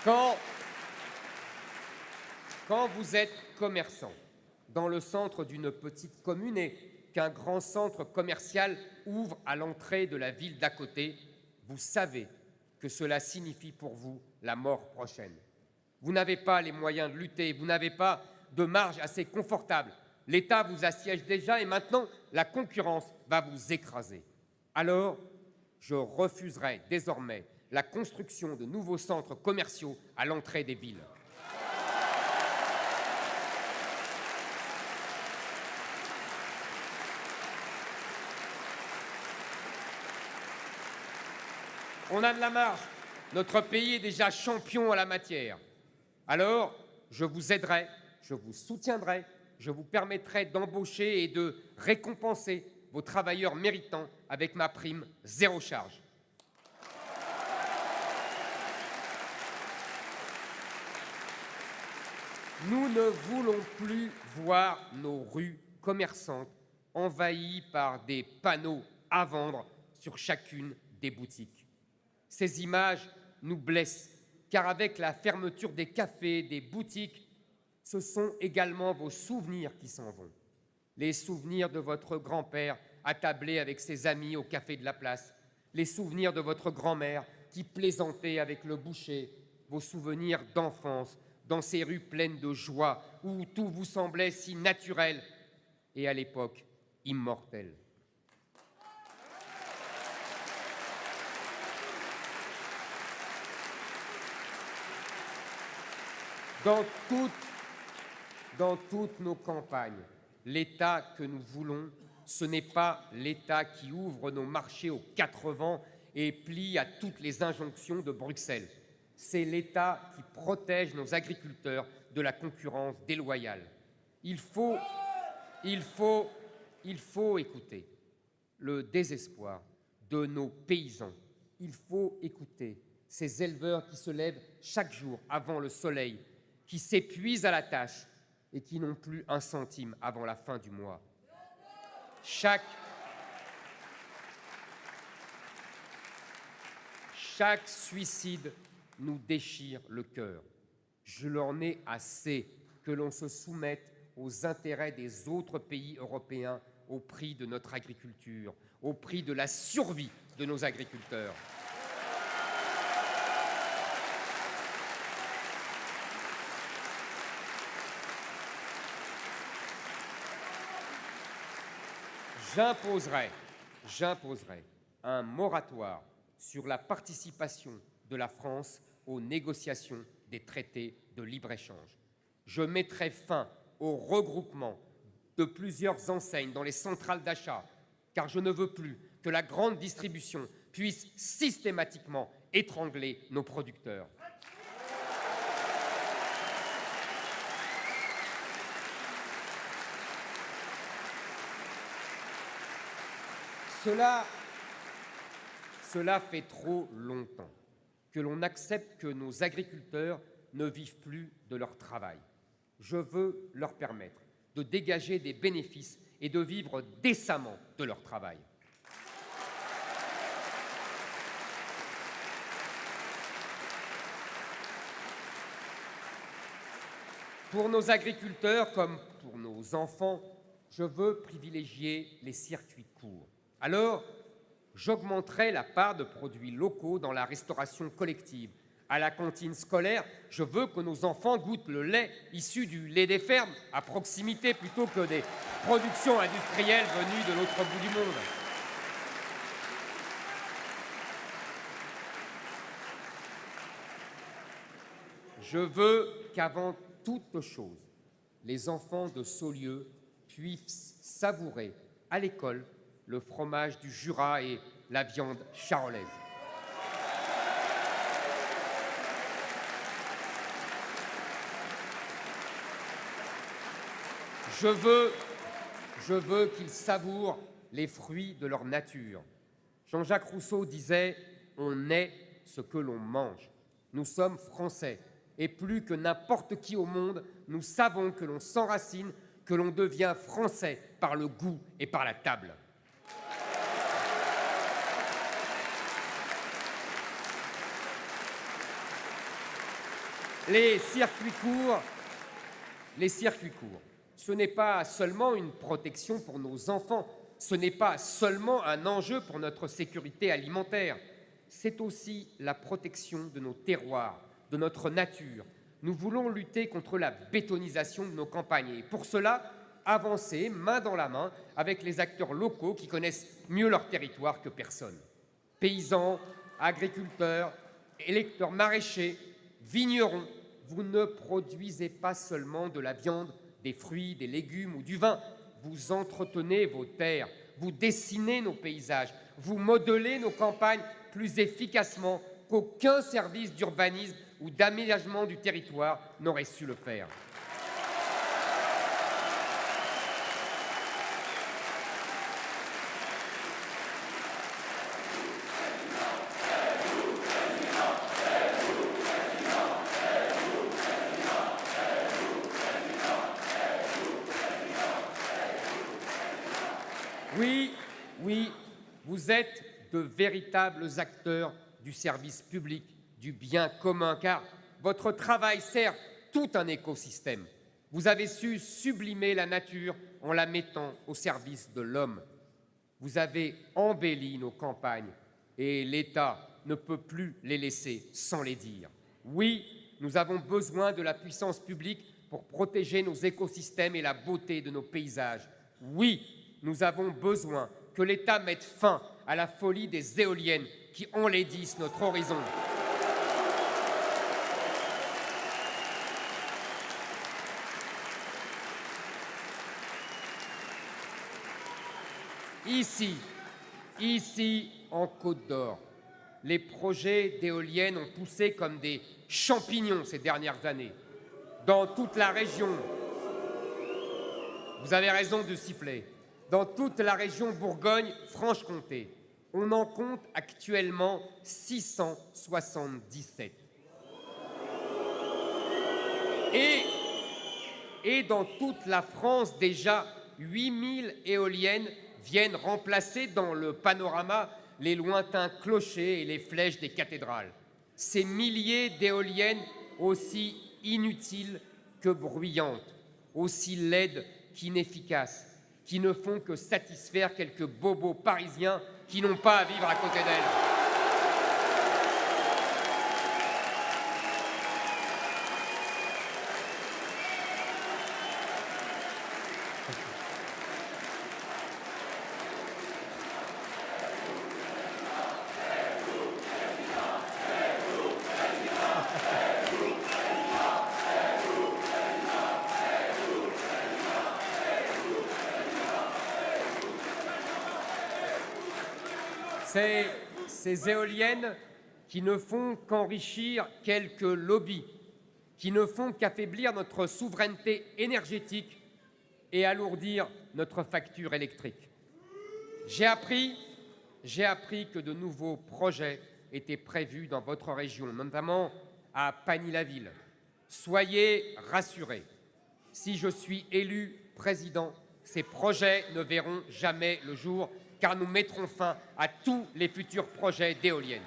Quand vous êtes commerçant dans le centre d'une petite commune et qu'un grand centre commercial ouvre à l'entrée de la ville d'à côté, vous savez que cela signifie pour vous la mort prochaine. Vous n'avez pas les moyens de lutter, vous n'avez pas de marge assez confortable. L'État vous assiège déjà et maintenant la concurrence va vous écraser. Alors, je refuserai désormais la construction de nouveaux centres commerciaux à l'entrée des villes. On a de la marge. Notre pays est déjà champion en la matière. Alors, je vous aiderai, je vous soutiendrai, je vous permettrai d'embaucher et de récompenser vos travailleurs méritants avec ma prime zéro charge. Nous ne voulons plus voir nos rues commerçantes envahies par des panneaux à vendre sur chacune des boutiques. Ces images nous blessent, car avec la fermeture des cafés, des boutiques, ce sont également vos souvenirs qui s'en vont. Les souvenirs de votre grand-père attablé avec ses amis au café de la place, les souvenirs de votre grand-mère qui plaisantait avec le boucher, vos souvenirs d'enfance, dans ces rues pleines de joie, où tout vous semblait si naturel et à l'époque immortel. dans toutes nos campagnes. L'État que nous voulons, ce n'est pas l'État qui ouvre nos marchés aux 4 vents et plie à toutes les injonctions de Bruxelles. C'est l'État qui protège nos agriculteurs de la concurrence déloyale. Il faut écouter le désespoir de nos paysans. Il faut écouter ces éleveurs qui se lèvent chaque jour avant le soleil, qui s'épuisent à la tâche et qui n'ont plus un centime avant la fin du mois. Chaque suicide nous déchire le cœur. Je leur ai assez que l'on se soumette aux intérêts des autres pays européens au prix de notre agriculture, au prix de la survie de nos agriculteurs. J'imposerai un moratoire sur la participation de la France aux négociations des traités de libre-échange. Je mettrai fin au regroupement de plusieurs enseignes dans les centrales d'achat, car je ne veux plus que la grande distribution puisse systématiquement étrangler nos producteurs. Cela fait trop longtemps que l'on accepte que nos agriculteurs ne vivent plus de leur travail. Je veux leur permettre de dégager des bénéfices et de vivre décemment de leur travail. Pour nos agriculteurs comme pour nos enfants, je veux privilégier les circuits courts. Alors, j'augmenterai la part de produits locaux dans la restauration collective. À la cantine scolaire, je veux que nos enfants goûtent le lait issu du lait des fermes à proximité plutôt que des productions industrielles venues de l'autre bout du monde. Je veux qu'avant toute chose, les enfants de Saulieu puissent savourer à l'école le fromage du Jura et la viande charolaise. Je veux qu'ils savourent les fruits de leur nature. Jean-Jacques Rousseau disait « On est ce que l'on mange ». Nous sommes Français, et plus que n'importe qui au monde, nous savons que l'on s'enracine, que l'on devient Français par le goût et par la table. Les circuits courts, ce n'est pas seulement une protection pour nos enfants, ce n'est pas seulement un enjeu pour notre sécurité alimentaire, c'est aussi la protection de nos terroirs, de notre nature. Nous voulons lutter contre la bétonisation de nos campagnes et pour cela, avancer main dans la main avec les acteurs locaux qui connaissent mieux leur territoire que personne. Paysans, agriculteurs, électeurs maraîchers, vignerons, vous ne produisez pas seulement de la viande, des fruits, des légumes ou du vin. Vous entretenez vos terres, vous dessinez nos paysages, vous modelez nos campagnes plus efficacement qu'aucun service d'urbanisme ou d'aménagement du territoire n'aurait su le faire. Oui, vous êtes de véritables acteurs du service public, du bien commun, car votre travail sert tout un écosystème. Vous avez su sublimer la nature en la mettant au service de l'homme. Vous avez embelli nos campagnes et l'État ne peut plus les laisser sans les dire. Oui, nous avons besoin de la puissance publique pour protéger nos écosystèmes et la beauté de nos paysages. Oui, nous avons besoin que l'État mette fin à la folie des éoliennes qui enlaidissent notre horizon. Ici, en Côte d'Or, les projets d'éoliennes ont poussé comme des champignons ces dernières années. Dans toute la région, vous avez raison de siffler, dans toute la région Bourgogne-Franche-Comté, on en compte actuellement 677. Et dans toute la France, déjà 8000 éoliennes viennent remplacer dans le panorama les lointains clochers et les flèches des cathédrales. Ces milliers d'éoliennes aussi inutiles que bruyantes, aussi laides qu'inefficaces, qui ne font que satisfaire quelques bobos parisiens qui n'ont pas à vivre à côté d'elles. Ces éoliennes qui ne font qu'enrichir quelques lobbies, qui ne font qu'affaiblir notre souveraineté énergétique et alourdir notre facture électrique. J'ai appris que de nouveaux projets étaient prévus dans votre région, notamment à Pagny-la-Ville. Soyez rassurés, si je suis élu président, ces projets ne verront jamais le jour, car nous mettrons fin à tous les futurs projets d'éoliennes.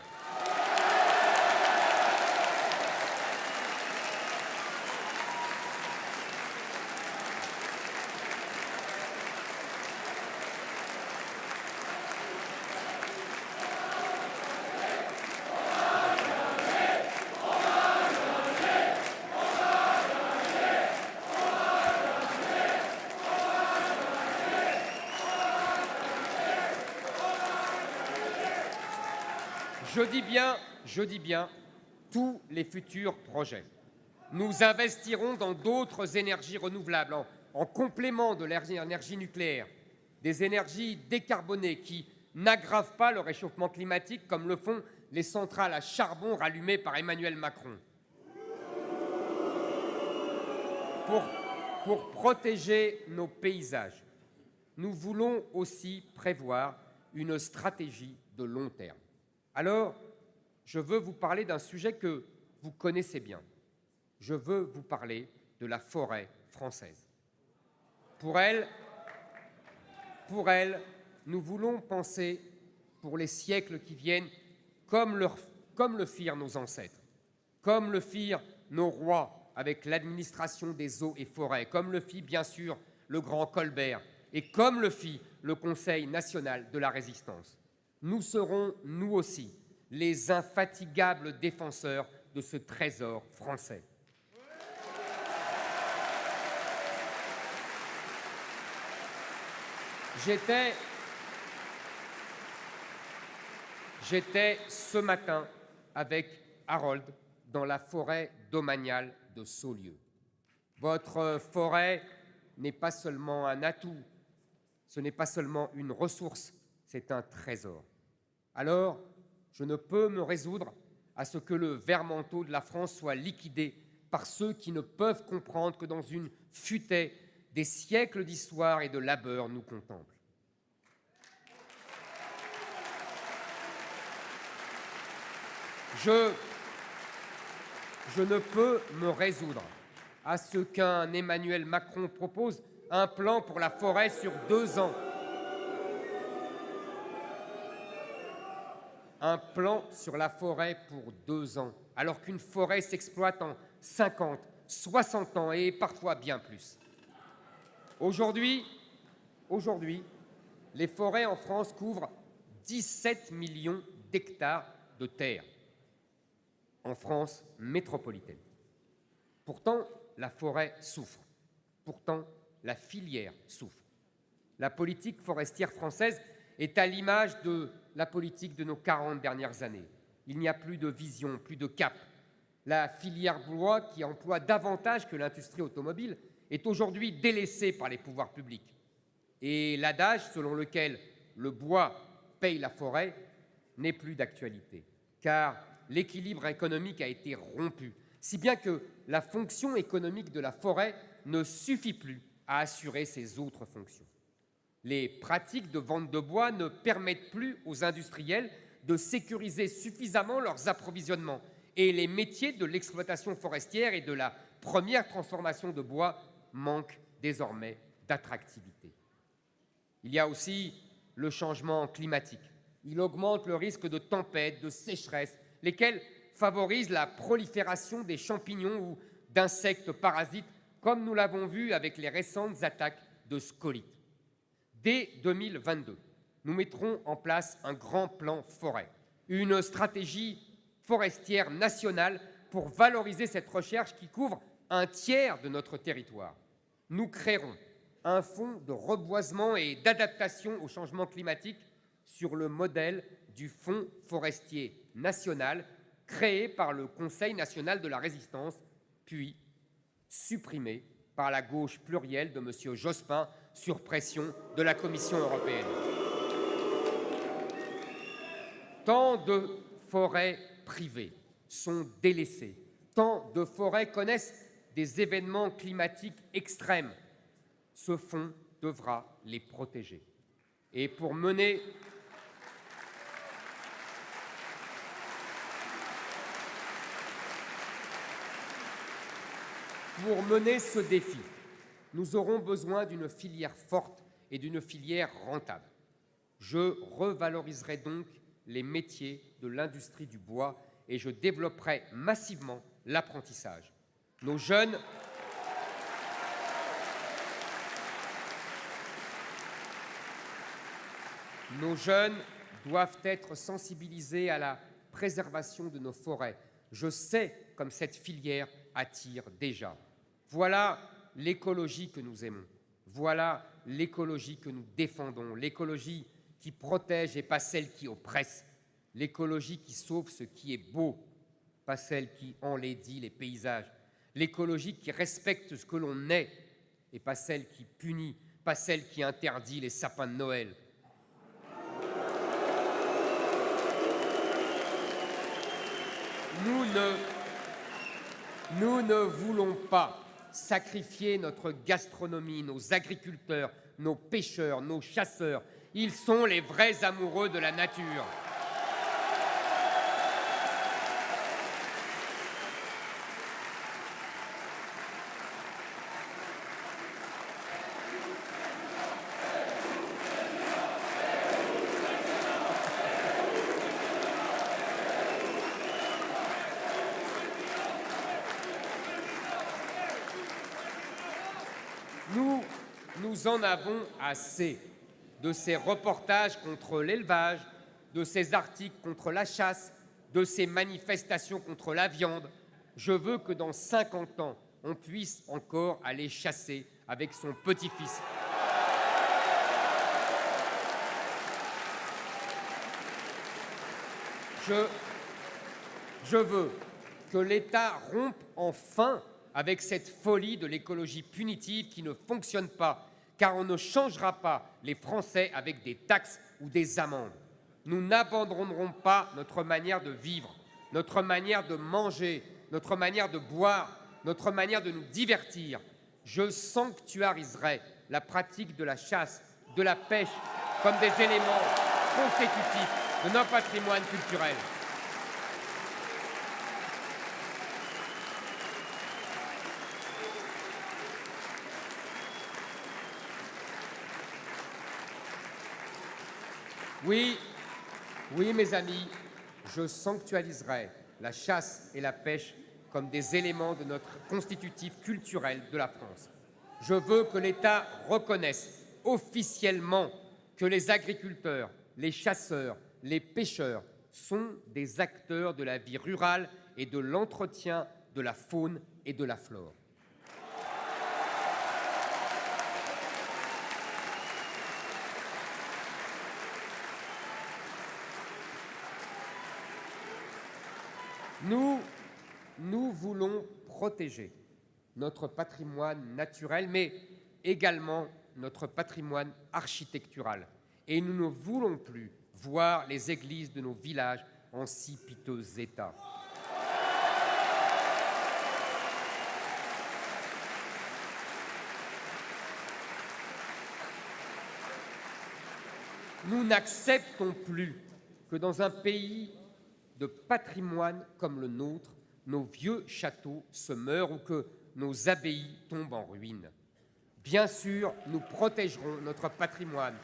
Je dis bien tous les futurs projets. Nous investirons dans d'autres énergies renouvelables, en complément de l'énergie nucléaire, des énergies décarbonées qui n'aggravent pas le réchauffement climatique comme le font les centrales à charbon rallumées par Emmanuel Macron. Pour protéger nos paysages, nous voulons aussi prévoir une stratégie de long terme. Alors, je veux vous parler d'un sujet que vous connaissez bien. Je veux vous parler de la forêt française. Pour elle, nous voulons penser pour les siècles qui viennent comme le firent nos ancêtres, comme le firent nos rois avec l'administration des eaux et forêts, comme le fit bien sûr le grand Colbert et comme le fit le Conseil national de la Résistance. Nous serons, nous aussi, les infatigables défenseurs de ce trésor français. J'étais ce matin avec Harold dans la forêt domaniale de Saulieu. Votre forêt n'est pas seulement un atout, ce n'est pas seulement une ressource, c'est un trésor. Alors, je ne peux me résoudre à ce que le vert-manteau de la France soit liquidé par ceux qui ne peuvent comprendre que dans une futaie, des siècles d'histoire et de labeur nous contemplent. Je ne peux me résoudre à ce qu'un Emmanuel Macron propose un plan pour la forêt sur 2 ans. Un plan sur la forêt pour 2 ans, alors qu'une forêt s'exploite en 50, 60 ans et parfois bien plus. Aujourd'hui, les forêts en France couvrent 17 millions d'hectares de terre en France métropolitaine. Pourtant, la forêt souffre. Pourtant, la filière souffre. La politique forestière française est à l'image de la politique de nos 40 dernières années. Il n'y a plus de vision, plus de cap. La filière bois, qui emploie davantage que l'industrie automobile, est aujourd'hui délaissée par les pouvoirs publics. Et l'adage selon lequel le bois paye la forêt n'est plus d'actualité, car l'équilibre économique a été rompu, si bien que la fonction économique de la forêt ne suffit plus à assurer ses autres fonctions. Les pratiques de vente de bois ne permettent plus aux industriels de sécuriser suffisamment leurs approvisionnements, et les métiers de l'exploitation forestière et de la première transformation de bois manquent désormais d'attractivité. Il y a aussi le changement climatique. Il augmente le risque de tempêtes, de sécheresses, lesquelles favorisent la prolifération des champignons ou d'insectes parasites, comme nous l'avons vu avec les récentes attaques de scolytes. Dès 2022, nous mettrons en place un grand plan forêt, une stratégie forestière nationale pour valoriser cette recherche qui couvre un tiers de notre territoire. Nous créerons un fonds de reboisement et d'adaptation au changement climatique sur le modèle du Fonds forestier national créé par le Conseil national de la résistance, puis supprimé par la gauche plurielle de M. Jospin sur pression de la Commission européenne. Tant de forêts privées sont délaissées, tant de forêts connaissent des événements climatiques extrêmes. Ce fonds devra les protéger. Et pour mener ce défi, nous aurons besoin d'une filière forte et d'une filière rentable. Je revaloriserai donc les métiers de l'industrie du bois et je développerai massivement l'apprentissage. Nos jeunes doivent être sensibilisés à la préservation de nos forêts. Je sais comme cette filière attire déjà. Voilà l'écologie que nous aimons. Voilà l'écologie que nous défendons. L'écologie qui protège et pas celle qui oppresse. L'écologie qui sauve ce qui est beau, pas celle qui enlaidit les paysages. L'écologie qui respecte ce que l'on est et pas celle qui punit, pas celle qui interdit les sapins de Noël. Nous ne voulons pas sacrifier notre gastronomie, nos agriculteurs, nos pêcheurs, nos chasseurs. Ils sont les vrais amoureux de la nature. Nous en avons assez de ces reportages contre l'élevage, de ces articles contre la chasse, de ces manifestations contre la viande. Je veux que dans 50 ans, on puisse encore aller chasser avec son petit-fils. Je veux que l'État rompe enfin avec cette folie de l'écologie punitive qui ne fonctionne pas, car on ne changera pas les Français avec des taxes ou des amendes. Nous n'abandonnerons pas notre manière de vivre, notre manière de manger, notre manière de boire, notre manière de nous divertir. Je sanctuariserai la pratique de la chasse, de la pêche, comme des éléments constitutifs de notre patrimoine culturel. Oui, mes amis, je sanctuariserai la chasse et la pêche comme des éléments de notre constitutif culturel de la France. Je veux que l'État reconnaisse officiellement que les agriculteurs, les chasseurs, les pêcheurs sont des acteurs de la vie rurale et de l'entretien de la faune et de la flore. Nous voulons protéger notre patrimoine naturel, mais également notre patrimoine architectural. Et nous ne voulons plus voir les églises de nos villages en si piteux état. Nous n'acceptons plus que dans un pays de patrimoine comme le nôtre, nos vieux châteaux se meurent ou que nos abbayes tombent en ruine. Bien sûr, nous protégerons notre patrimoine.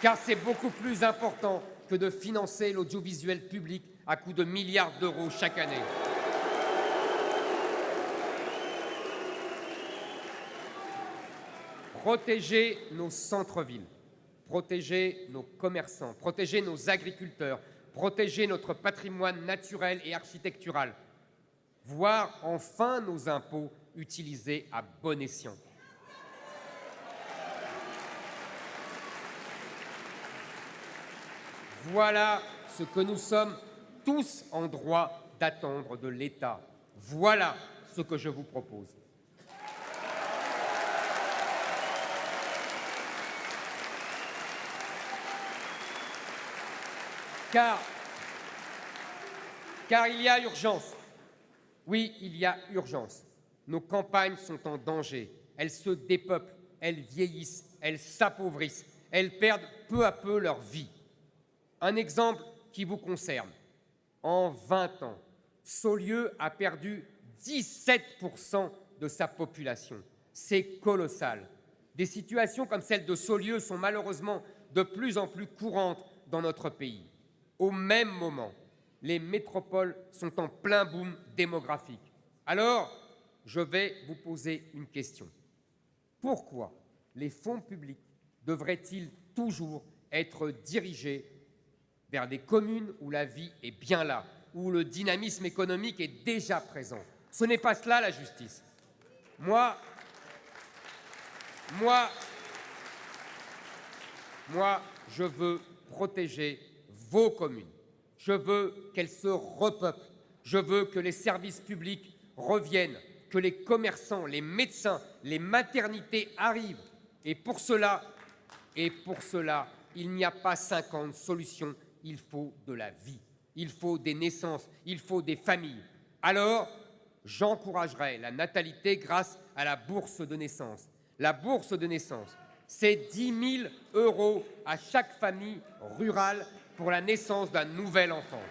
Car c'est beaucoup plus important que de financer l'audiovisuel public à coups de milliards d'euros chaque année. Protéger nos centres-villes, protéger nos commerçants, protéger nos agriculteurs, protéger notre patrimoine naturel et architectural, voir enfin nos impôts utilisés à bon escient. Voilà ce que nous sommes tous en droit d'attendre de l'État. Voilà ce que je vous propose. Car il y a urgence. Oui, il y a urgence. Nos campagnes sont en danger. Elles se dépeuplent, elles vieillissent, elles s'appauvrissent, elles perdent peu à peu leur vie. Un exemple qui vous concerne. En 20 ans, Saulieu a perdu 17% de sa population. C'est colossal. Des situations comme celle de Saulieu sont malheureusement de plus en plus courantes dans notre pays. Au même moment, les métropoles sont en plein boom démographique. Alors, je vais vous poser une question. Pourquoi les fonds publics devraient-ils toujours être dirigés vers des communes où la vie est bien là, où le dynamisme économique est déjà présent? Ce n'est pas cela la justice. Moi, je veux protéger vos communes. Je veux qu'elles se repeuplent. Je veux que les services publics reviennent, que les commerçants, les médecins, les maternités arrivent. Et pour cela, il n'y a pas 50 solutions. Il faut de la vie. Il faut des naissances. Il faut des familles. Alors, j'encouragerai la natalité grâce à la bourse de naissance. La bourse de naissance, c'est 10 000 € à chaque famille rurale pour la naissance d'un nouvel enfant.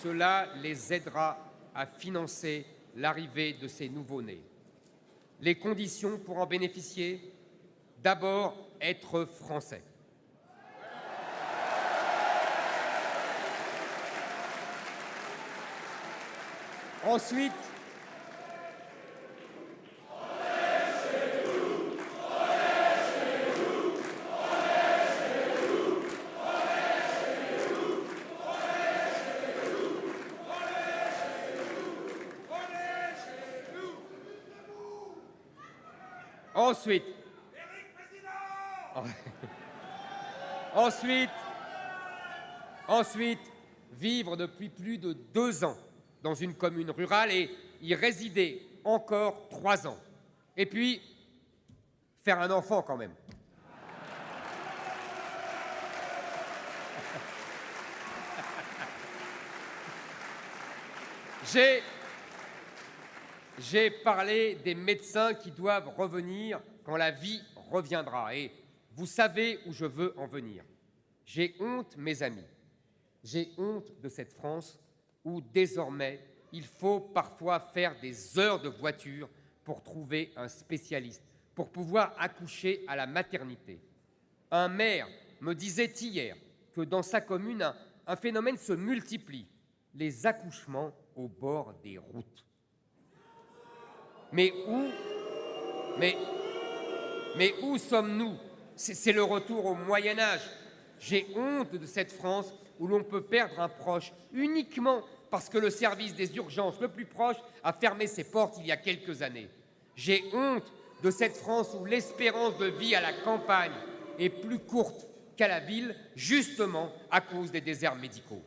Cela les aidera à financer l'arrivée de ces nouveau-nés. Les conditions pour en bénéficier, d'abord être français. Ensuite, Ensuite, vivre depuis plus de 2 ans dans une commune rurale et y résider encore 3 ans. Et puis, faire un enfant quand même. J'ai parlé des médecins qui doivent revenir quand la vie reviendra. Et vous savez où je veux en venir. J'ai honte, mes amis. J'ai honte de cette France où désormais il faut parfois faire des heures de voiture pour trouver un spécialiste, pour pouvoir accoucher à la maternité. Un maire me disait hier que dans sa commune, un phénomène se multiplie, les accouchements au bord des routes. Mais où sommes-nous? C'est le retour au Moyen-Âge. J'ai honte de cette France où l'on peut perdre un proche uniquement parce que le service des urgences le plus proche a fermé ses portes il y a quelques années. J'ai honte de cette France où l'espérance de vie à la campagne est plus courte qu'à la ville, justement à cause des déserts médicaux.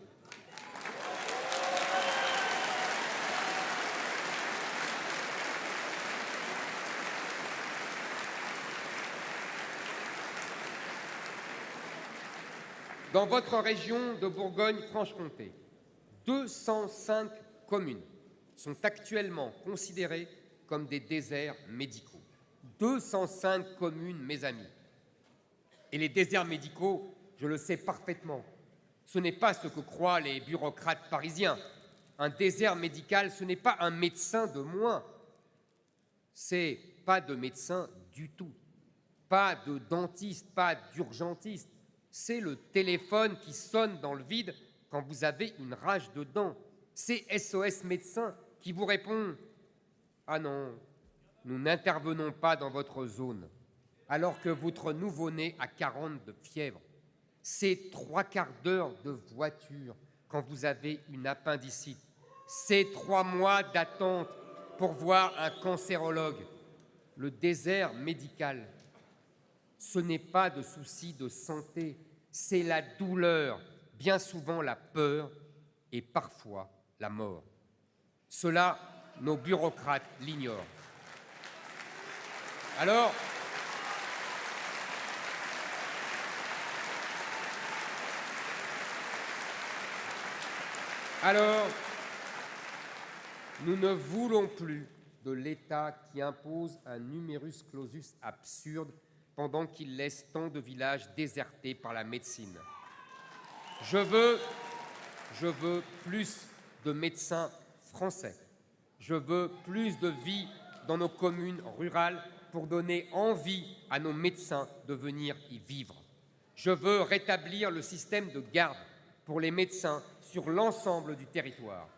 Dans votre région de Bourgogne-Franche-Comté, 205 communes sont actuellement considérées comme des déserts médicaux. 205 communes, mes amis. Et les déserts médicaux, je le sais parfaitement, ce n'est pas ce que croient les bureaucrates parisiens. Un désert médical, ce n'est pas un médecin de moins. C'est pas de médecin du tout. Pas de dentiste, pas d'urgentiste. C'est le téléphone qui sonne dans le vide quand vous avez une rage de dents. C'est SOS Médecin qui vous répond « Ah non, nous n'intervenons pas dans votre zone », alors que votre nouveau-né a 40 de fièvre. C'est 3/4 d'heure de voiture quand vous avez une appendicite. C'est 3 mois d'attente pour voir un cancérologue. Le désert médical, ce n'est pas de souci de santé, c'est la douleur, bien souvent la peur et parfois la mort. Cela, nos bureaucrates l'ignorent. Alors, nous ne voulons plus de l'État qui impose un numerus clausus absurde pendant qu'il laisse tant de villages désertés par la médecine. Je veux plus de médecins français. Je veux plus de vie dans nos communes rurales pour donner envie à nos médecins de venir y vivre. Je veux rétablir le système de garde pour les médecins sur l'ensemble du territoire.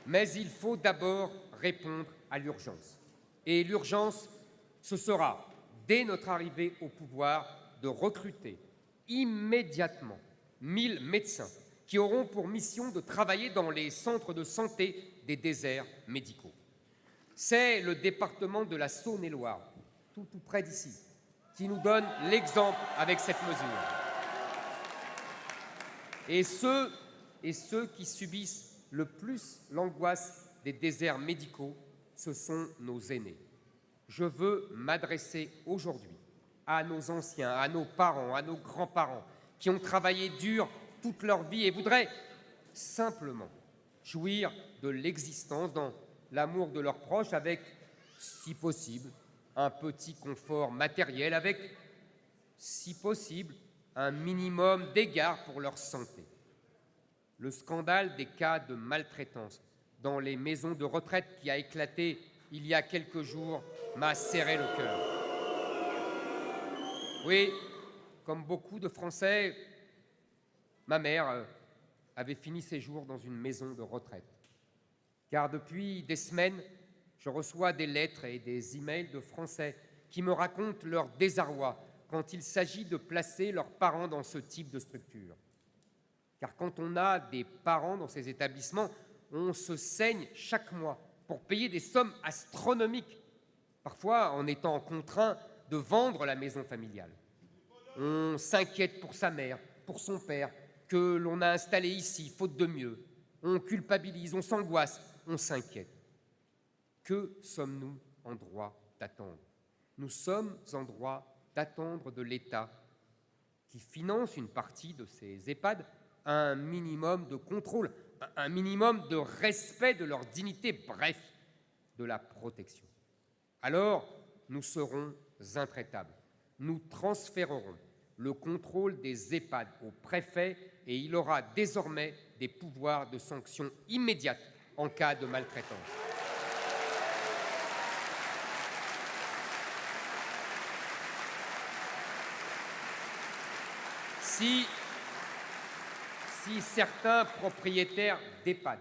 Mais il faut d'abord répondre à l'urgence. Et l'urgence, ce sera, dès notre arrivée au pouvoir, de recruter immédiatement 1000 médecins qui auront pour mission de travailler dans les centres de santé des déserts médicaux. C'est le département de la Saône-et-Loire, tout près d'ici, qui nous donne l'exemple avec cette mesure. Et ceux qui subissent le plus l'angoisse des déserts médicaux, ce sont nos aînés. Je veux m'adresser aujourd'hui à nos anciens, à nos parents, à nos grands-parents, qui ont travaillé dur toute leur vie et voudraient simplement jouir de l'existence dans l'amour de leurs proches avec, si possible, un petit confort matériel, avec, si possible, un minimum d'égard pour leur santé. Le scandale des cas de maltraitance dans les maisons de retraite qui a éclaté il y a quelques jours m'a serré le cœur. Oui, comme beaucoup de Français, ma mère avait fini ses jours dans une maison de retraite. Car depuis des semaines, je reçois des lettres et des emails de Français qui me racontent leur désarroi quand il s'agit de placer leurs parents dans ce type de structure. Car quand on a des parents dans ces établissements, on se saigne chaque mois pour payer des sommes astronomiques, parfois en étant contraint de vendre la maison familiale. On s'inquiète pour sa mère, pour son père, que l'on a installé ici, faute de mieux. On culpabilise, on s'angoisse, on s'inquiète. Que sommes-nous en droit d'attendre? Nous sommes en droit d'attendre de l'État, qui finance une partie de ces EHPAD, un minimum de contrôle, un minimum de respect de leur dignité, bref, de la protection. Alors, nous serons intraitables. Nous transférerons le contrôle des EHPAD au préfet et il aura désormais des pouvoirs de sanction immédiate en cas de maltraitance. Si certains propriétaires d'EHPAD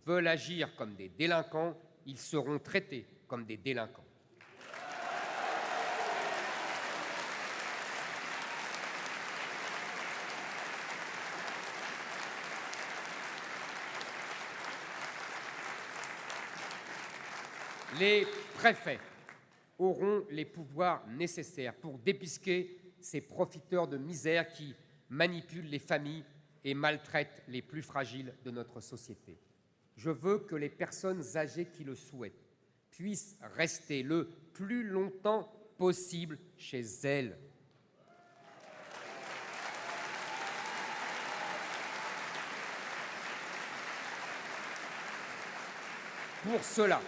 veulent agir comme des délinquants, ils seront traités comme des délinquants. Les préfets auront les pouvoirs nécessaires pour dépisquer ces profiteurs de misère qui manipulent les familles et maltraitent les plus fragiles de notre société. Je veux que les personnes âgées qui le souhaitent puissent rester le plus longtemps possible chez elles. Pour cela,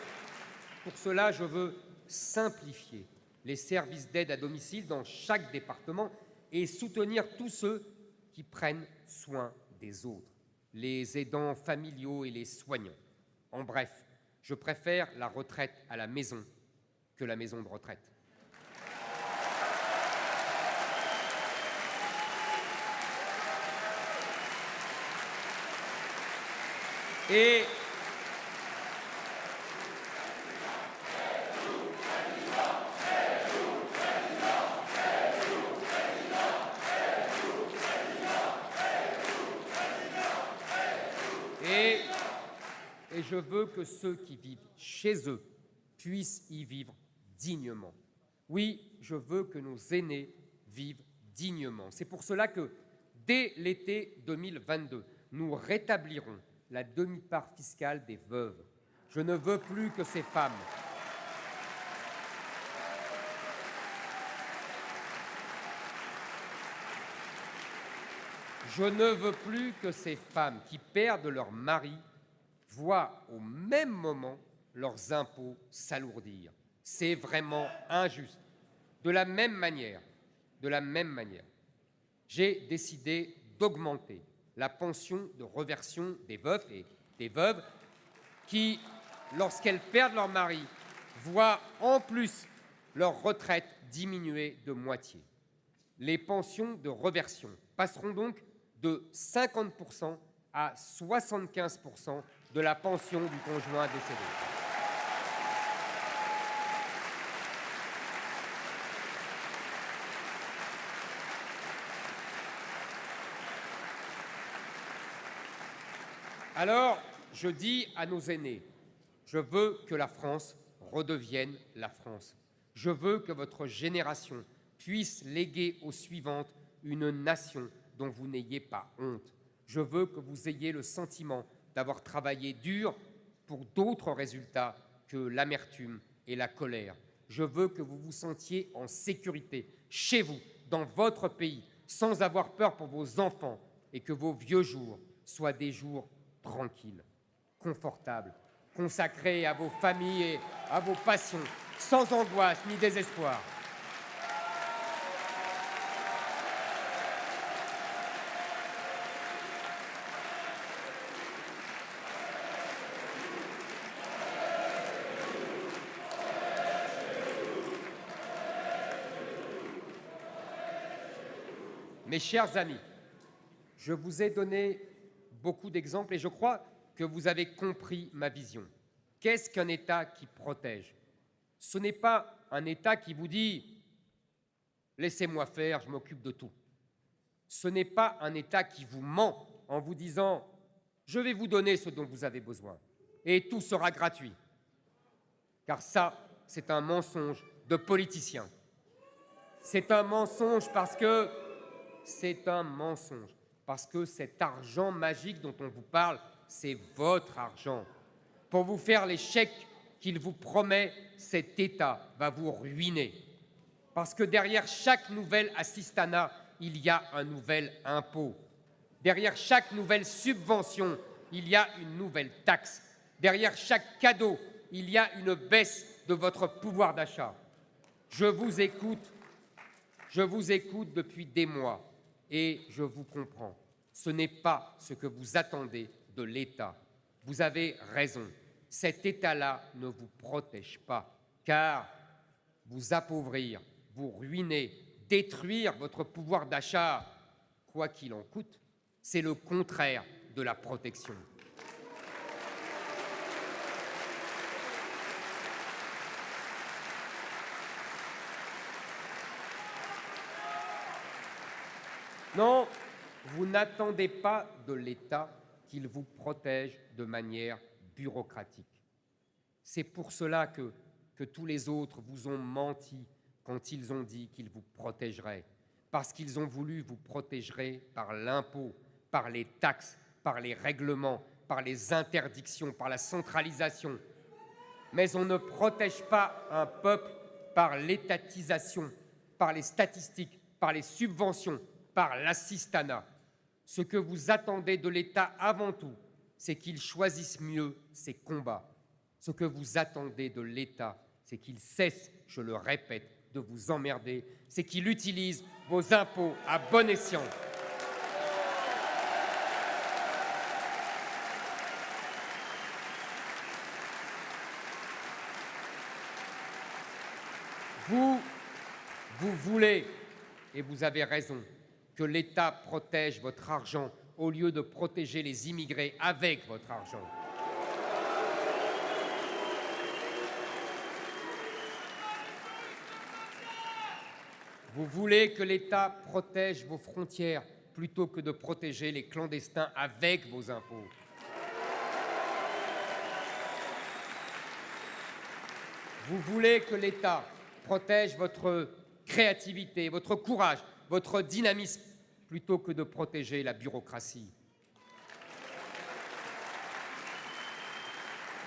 je veux simplifier les services d'aide à domicile dans chaque département et soutenir tous ceux qui prennent soin des autres, les aidants familiaux et les soignants. En bref, je préfère la retraite à la maison que la maison de retraite. Et je veux que ceux qui vivent chez eux puissent y vivre dignement. Oui, je veux que nos aînés vivent dignement. C'est pour cela que, dès l'été 2022, nous rétablirons la demi-part fiscale des veuves. Je ne veux plus que ces femmes qui perdent leur mari voient au même moment leurs impôts s'alourdir. C'est vraiment injuste. De la même manière, j'ai décidé d'augmenter la pension de réversion des veufs et des veuves qui, lorsqu'elles perdent leur mari, voient en plus leur retraite diminuer de moitié. Les pensions de réversion passeront donc de 50% à 75% de la pension du conjoint décédé. Alors, je dis à nos aînés, je veux que la France redevienne la France. Je veux que votre génération puisse léguer aux suivantes une nation dont vous n'ayez pas honte. Je veux que vous ayez le sentiment d'avoir travaillé dur pour d'autres résultats que l'amertume et la colère. Je veux que vous vous sentiez en sécurité, chez vous, dans votre pays, sans avoir peur pour vos enfants, et que vos vieux jours soient des jours tranquilles, confortables, consacrés à vos familles et à vos passions, sans angoisse ni désespoir. Mes chers amis, je vous ai donné beaucoup d'exemples et je crois que vous avez compris ma vision. Qu'est-ce qu'un État qui protège? Ce n'est pas un État qui vous dit « laissez-moi faire, je m'occupe de tout ». Ce n'est pas un État qui vous ment en vous disant « je vais vous donner ce dont vous avez besoin et tout sera gratuit ». Car ça, c'est un mensonge de politicien. C'est un mensonge parce que cet argent magique dont on vous parle, c'est votre argent. Pour vous faire les chèques qu'il vous promet, cet État va vous ruiner. Parce que derrière chaque nouvel assistanat, il y a un nouvel impôt. Derrière chaque nouvelle subvention, il y a une nouvelle taxe. Derrière chaque cadeau, il y a une baisse de votre pouvoir d'achat. Je vous écoute depuis des mois. Et je vous comprends, ce n'est pas ce que vous attendez de l'État. Vous avez raison, cet État-là ne vous protège pas, car vous appauvrir, vous ruiner, détruire votre pouvoir d'achat, quoi qu'il en coûte, c'est le contraire de la protection. Non, vous n'attendez pas de l'État qu'il vous protège de manière bureaucratique. C'est pour cela que tous les autres vous ont menti quand ils ont dit qu'ils vous protégeraient. Parce qu'ils ont voulu vous protéger par l'impôt, par les taxes, par les règlements, par les interdictions, par la centralisation. Mais on ne protège pas un peuple par l'étatisation, par les statistiques, par les subventions, par l'assistanat. Ce que vous attendez de l'État avant tout, c'est qu'il choisisse mieux ses combats. Ce que vous attendez de l'État, c'est qu'il cesse, je le répète, de vous emmerder, c'est qu'il utilise vos impôts à bon escient. Vous voulez, et vous avez raison, que l'État protège votre argent au lieu de protéger les immigrés avec votre argent. Vous voulez que l'État protège vos frontières plutôt que de protéger les clandestins avec vos impôts. Vous voulez que l'État protège votre créativité, votre courage, votre dynamisme, plutôt que de protéger la bureaucratie.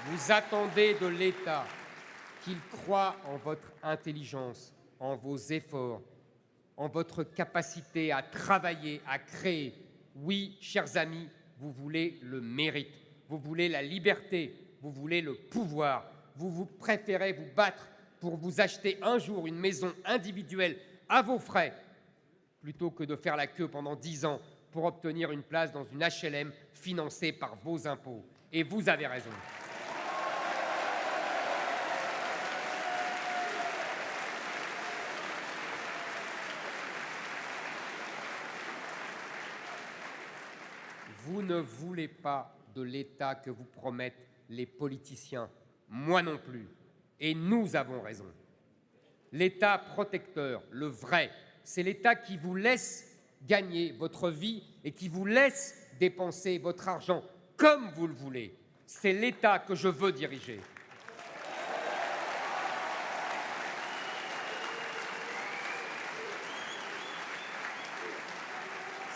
Vous attendez de l'État qu'il croie en votre intelligence, en vos efforts, en votre capacité à travailler, à créer. Oui, chers amis, vous voulez le mérite, vous voulez la liberté, vous voulez le pouvoir. Vous préférez vous battre pour vous acheter un jour une maison individuelle à vos frais, plutôt que de faire la queue pendant 10 ans pour obtenir une place dans une HLM financée par vos impôts. Et vous avez raison. Vous ne voulez pas de l'État que vous promettent les politiciens, moi non plus, et nous avons raison. L'État protecteur, le vrai, c'est l'État qui vous laisse gagner votre vie et qui vous laisse dépenser votre argent comme vous le voulez. C'est l'État que je veux diriger.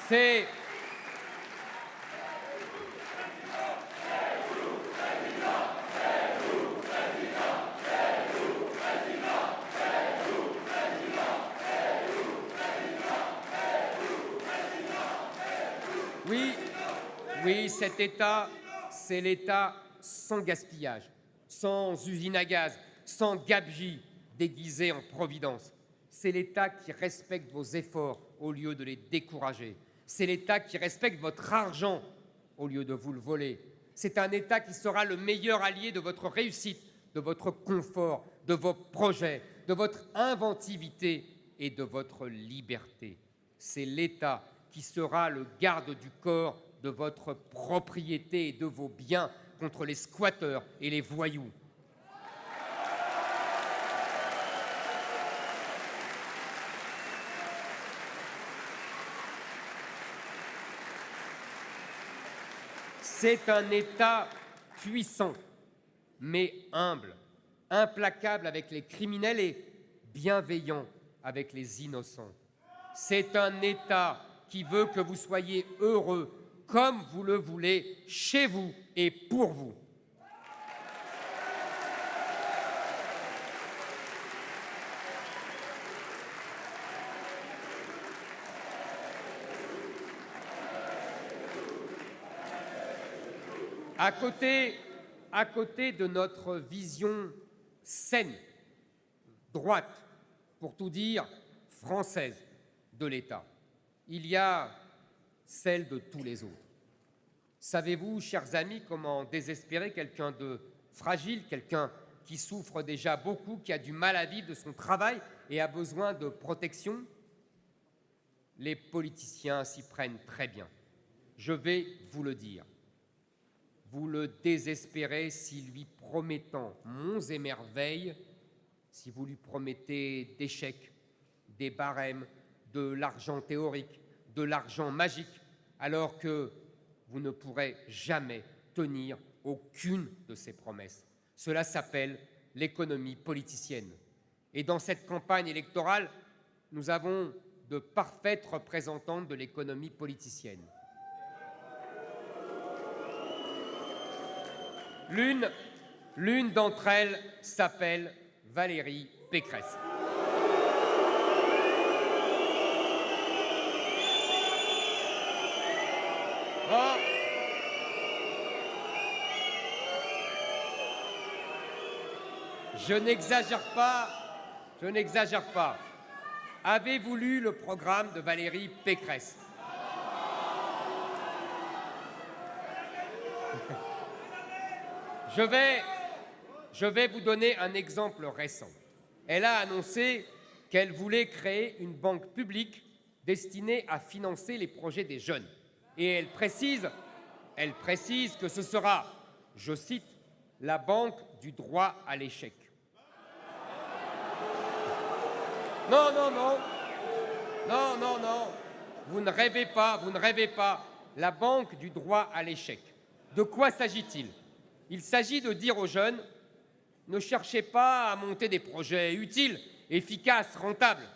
C'est... Oui, cet État, c'est l'État sans gaspillage, sans usine à gaz, sans gabegie déguisée en providence. C'est l'État qui respecte vos efforts au lieu de les décourager. C'est l'État qui respecte votre argent au lieu de vous le voler. C'est un État qui sera le meilleur allié de votre réussite, de votre confort, de vos projets, de votre inventivité et de votre liberté. C'est l'État qui sera le garde du corps de votre propriété et de vos biens contre les squatteurs et les voyous. C'est un État puissant, mais humble, implacable avec les criminels et bienveillant avec les innocents. C'est un État qui veut que vous soyez heureux, comme vous le voulez, chez vous et pour vous. À côté de notre vision saine, droite, pour tout dire, française de l'État, il y a celle de tous les autres. Savez-vous, chers amis, comment désespérer quelqu'un de fragile, quelqu'un qui souffre déjà beaucoup, qui a du mal à vivre de son travail et a besoin de protection? Les politiciens s'y prennent très bien. Je vais vous le dire. Vous le désespérez si lui promettant monts et merveilles, si vous lui promettez des chèques, des barèmes, de l'argent théorique, de l'argent magique, alors que vous ne pourrez jamais tenir aucune de ces promesses. Cela s'appelle l'économie politicienne. Et dans cette campagne électorale, nous avons de parfaites représentantes de l'économie politicienne. L'une d'entre elles s'appelle Valérie Pécresse. Bon. Je n'exagère pas. Avez-vous lu le programme de Valérie Pécresse? Je vais vous donner un exemple récent. Elle a annoncé qu'elle voulait créer une banque publique destinée à financer les projets des jeunes. Et elle précise que ce sera, je cite, la banque du droit à l'échec. Non, vous ne rêvez pas, la banque du droit à l'échec. De quoi s'agit-il? Il s'agit de dire aux jeunes, ne cherchez pas à monter des projets utiles, efficaces, rentables.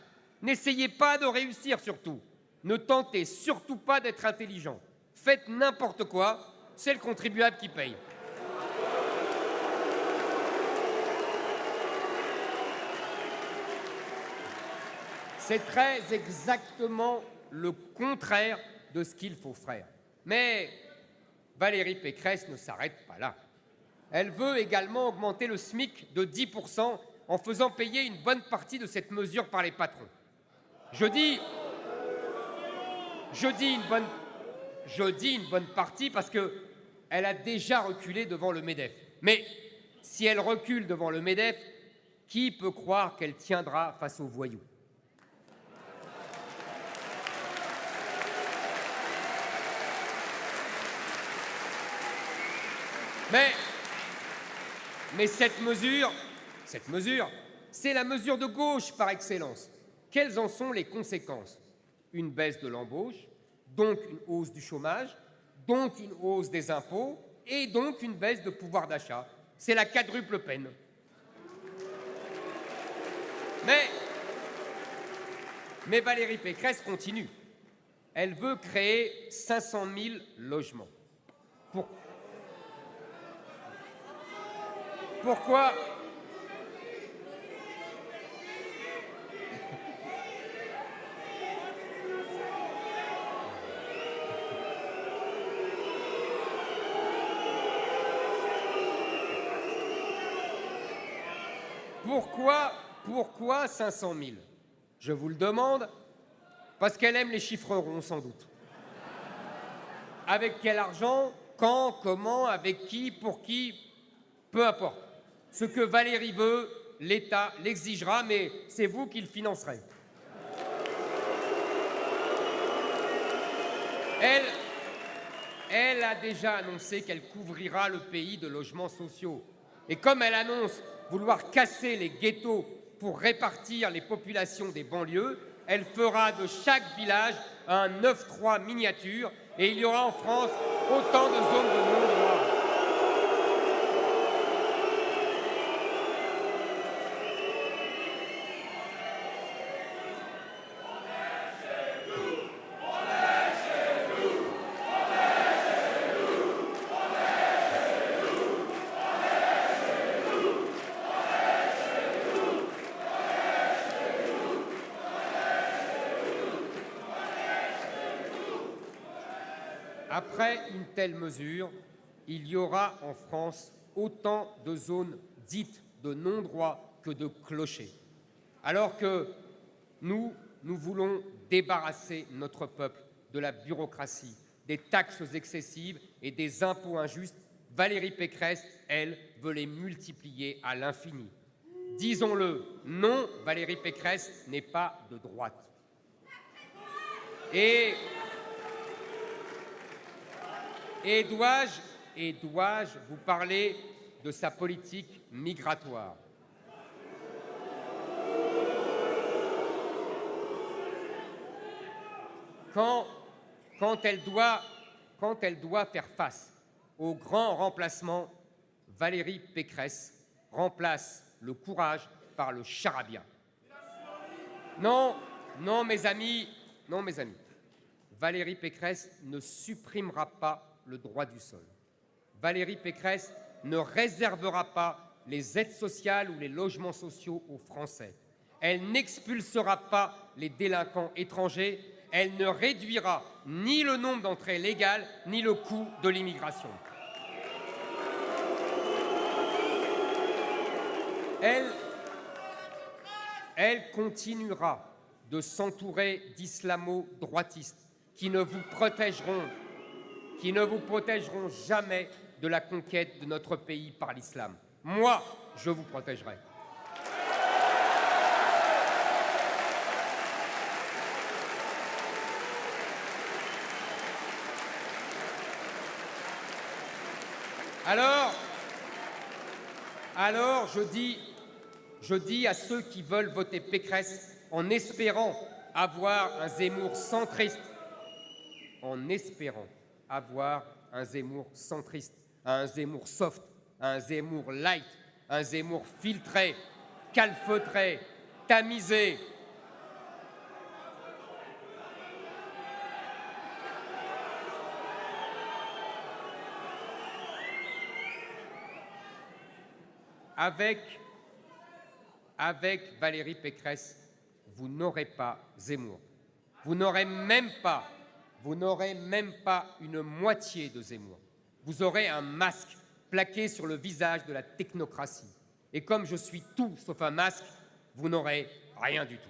N'essayez pas de réussir surtout. Ne tentez surtout pas d'être intelligent. Faites n'importe quoi, c'est le contribuable qui paye. C'est très exactement le contraire de ce qu'il faut faire. Mais Valérie Pécresse ne s'arrête pas là. Elle veut également augmenter le SMIC de 10% en faisant payer une bonne partie de cette mesure par les patrons. Je dis une bonne partie parce qu'elle a déjà reculé devant le MEDEF. Mais si elle recule devant le MEDEF, qui peut croire qu'elle tiendra face aux voyous? Mais cette mesure, c'est la mesure de gauche par excellence. Quelles en sont les conséquences? Une baisse de l'embauche, donc une hausse du chômage, donc une hausse des impôts et donc une baisse de pouvoir d'achat. C'est la quadruple peine. Mais Valérie Pécresse continue. Elle veut créer 500 000 logements. Pourquoi? Pourquoi 500 000? Je vous le demande, parce qu'elle aime les chiffres ronds, sans doute. Avec quel argent? Quand? Comment? Avec qui? Pour qui? Peu importe. Ce que Valérie veut, l'État l'exigera, mais c'est vous qui le financerez. Elle a déjà annoncé qu'elle couvrira le pays de logements sociaux. Et comme elle annonce vouloir casser les ghettos pour répartir les populations des banlieues, elle fera de chaque village un 9-3 miniature et il y aura en France autant de zones de non-droit. Après une telle mesure, il y aura en France autant de zones dites de non-droit que de clochers. Alors que nous voulons débarrasser notre peuple de la bureaucratie, des taxes excessives et des impôts injustes, Valérie Pécresse, elle, veut les multiplier à l'infini. Disons-le, non, Valérie Pécresse n'est pas de droite. Et dois-je vous parler de sa politique migratoire? quand elle doit faire face au grand remplacement, Valérie Pécresse remplace le courage par le charabia. Non, mes amis, Valérie Pécresse ne supprimera pas le droit du sol. Valérie Pécresse ne réservera pas les aides sociales ou les logements sociaux aux Français. Elle n'expulsera pas les délinquants étrangers. Elle ne réduira ni le nombre d'entrées légales, ni le coût de l'immigration. Elle continuera de s'entourer d'islamo-droitistes qui ne vous protégeront jamais de la conquête de notre pays par l'islam. Moi, je vous protégerai. Alors, je dis à ceux qui veulent voter Pécresse en espérant avoir un Zemmour centriste, un Zemmour soft, un Zemmour light, un Zemmour filtré, calfeutré, tamisé. Avec Valérie Pécresse, vous n'aurez pas Zemmour. Vous n'aurez même pas une moitié de Zemmour. Vous aurez un masque plaqué sur le visage de la technocratie. Et comme je suis tout sauf un masque, vous n'aurez rien du tout.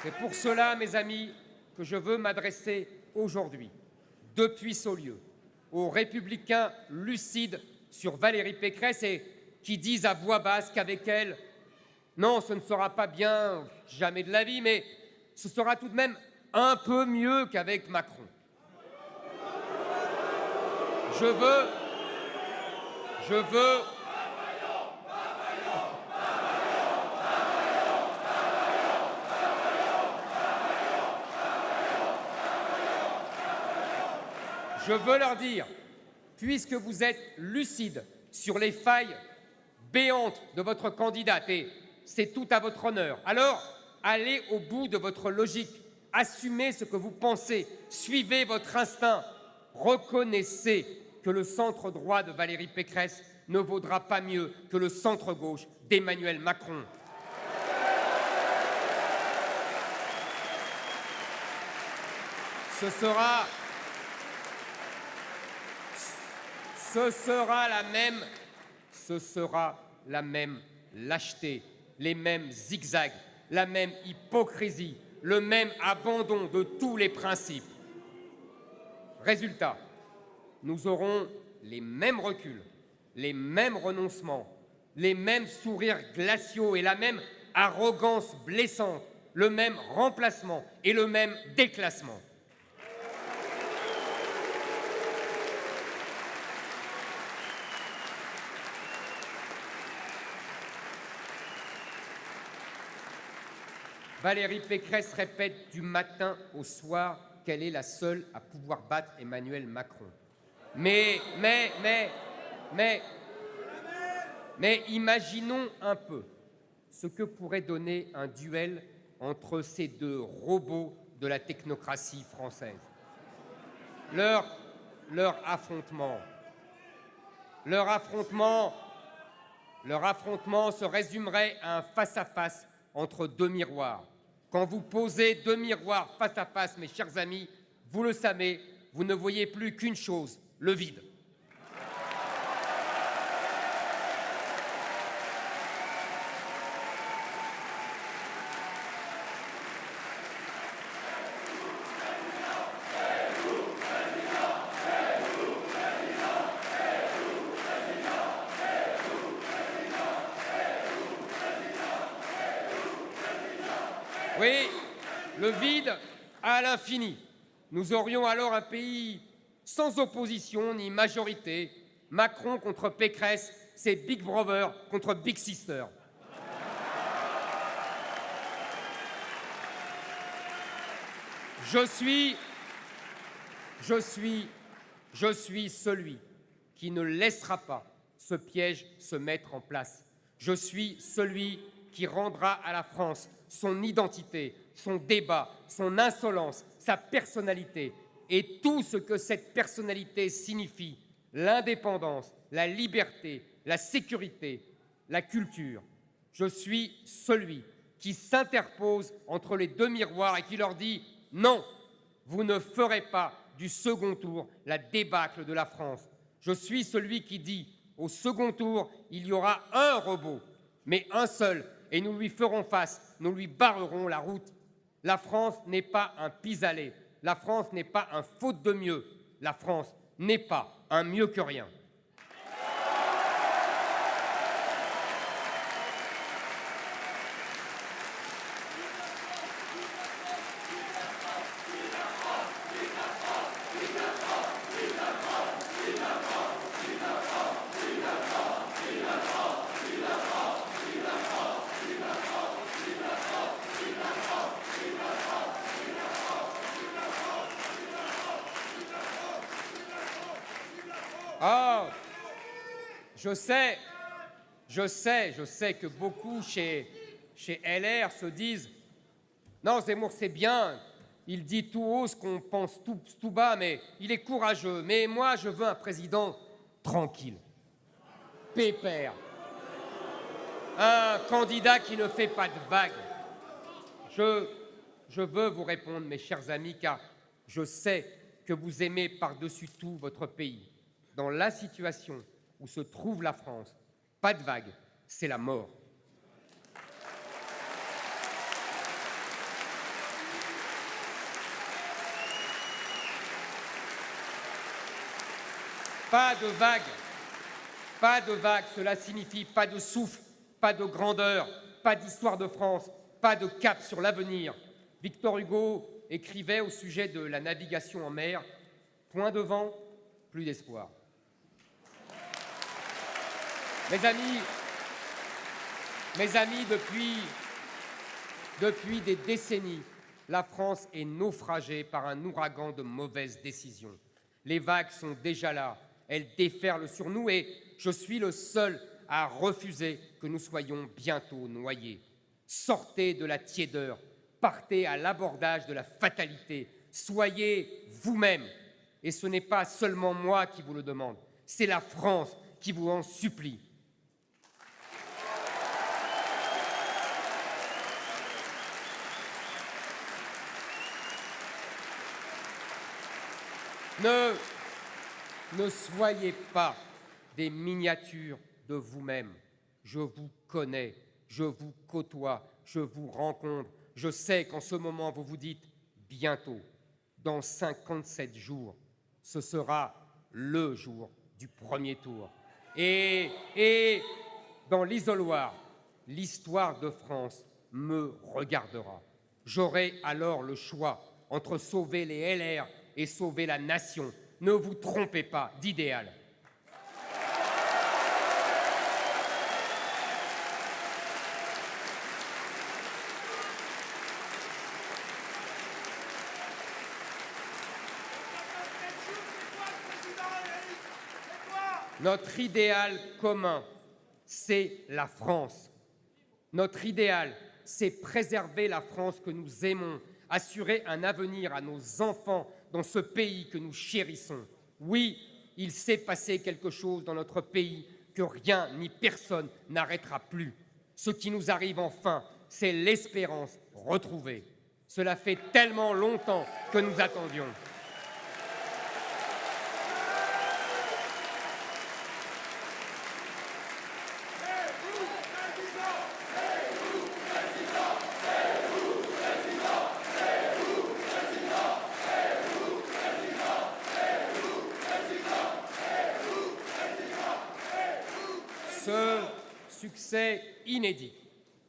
C'est pour cela, mes amis, que je veux m'adresser aujourd'hui, depuis Saulieu, aux républicains lucides sur Valérie Pécresse et qui disent à voix basse qu'avec elle, non, ce ne sera pas bien, jamais de la vie, mais ce sera tout de même un peu mieux qu'avec Macron. Je veux leur dire, puisque vous êtes lucides sur les failles béantes de votre candidate, et c'est tout à votre honneur, alors allez au bout de votre logique, assumez ce que vous pensez, suivez votre instinct, reconnaissez que le centre droit de Valérie Pécresse ne vaudra pas mieux que le centre gauche d'Emmanuel Macron. Ce sera la même lâcheté, les mêmes zigzags, la même hypocrisie, le même abandon de tous les principes. Résultat, nous aurons les mêmes reculs, les mêmes renoncements, les mêmes sourires glaciaux et la même arrogance blessante, le même remplacement et le même déclassement. Valérie Pécresse répète du matin au soir qu'elle est la seule à pouvoir battre Emmanuel Macron. Mais imaginons un peu ce que pourrait donner un duel entre ces deux robots de la technocratie française. Leur affrontement se résumerait à un face-à-face entre deux miroirs. Quand vous posez deux miroirs face à face, mes chers amis, vous le savez, vous ne voyez plus qu'une chose, le vide. Oui, le vide à l'infini. Nous aurions alors un pays sans opposition ni majorité. Macron contre Pécresse, c'est Big Brother contre Big Sister. Je suis celui qui ne laissera pas ce piège se mettre en place. Je suis celui qui rendra à la France son identité, son débat, son insolence, sa personnalité et tout ce que cette personnalité signifie, l'indépendance, la liberté, la sécurité, la culture. Je suis celui qui s'interpose entre les deux miroirs et qui leur dit « Non, vous ne ferez pas du second tour la débâcle de la France. » Je suis celui qui dit « Au second tour, il y aura un robot, mais un seul, et nous lui ferons face, nous lui barrerons la route. » La France n'est pas un pis-aller, la France n'est pas un faute de mieux, la France n'est pas un mieux que rien. Oh, je sais que beaucoup chez LR se disent « Non, Zemmour, c'est bien, il dit tout haut ce qu'on pense tout bas, mais il est courageux. Mais moi, je veux un président tranquille, pépère, un candidat qui ne fait pas de vagues. » Je veux vous répondre, mes chers amis, car je sais que vous aimez par-dessus tout votre pays. Dans la situation où se trouve la France, pas de vague, c'est la mort. Pas de vague, cela signifie pas de souffle, pas de grandeur, pas d'histoire de France, pas de cap sur l'avenir. Victor Hugo écrivait au sujet de la navigation en mer « Point de vent, plus d'espoir ». Mes amis, depuis des décennies, la France est naufragée par un ouragan de mauvaises décisions. Les vagues sont déjà là, elles déferlent sur nous et je suis le seul à refuser que nous soyons bientôt noyés. Sortez de la tiédeur, partez à l'abordage de la fatalité, soyez vous-même. Et ce n'est pas seulement moi qui vous le demande, c'est la France qui vous en supplie. Ne soyez pas des miniatures de vous-même. Je vous connais, je vous côtoie, je vous rencontre. Je sais qu'en ce moment, vous vous dites « bientôt, dans 57 jours, ce sera le jour du premier tour. » Et dans l'isoloir, l'histoire de France me regardera. J'aurai alors le choix entre sauver les LR et sauver la nation. Ne vous trompez pas d'idéal. Notre idéal commun, c'est la France. Notre idéal, c'est préserver la France que nous aimons, assurer un avenir à nos enfants dans ce pays que nous chérissons. Oui, il s'est passé quelque chose dans notre pays que rien ni personne n'arrêtera plus. Ce qui nous arrive enfin, c'est l'espérance retrouvée. Cela fait tellement longtemps que nous attendions. Ce succès inédit,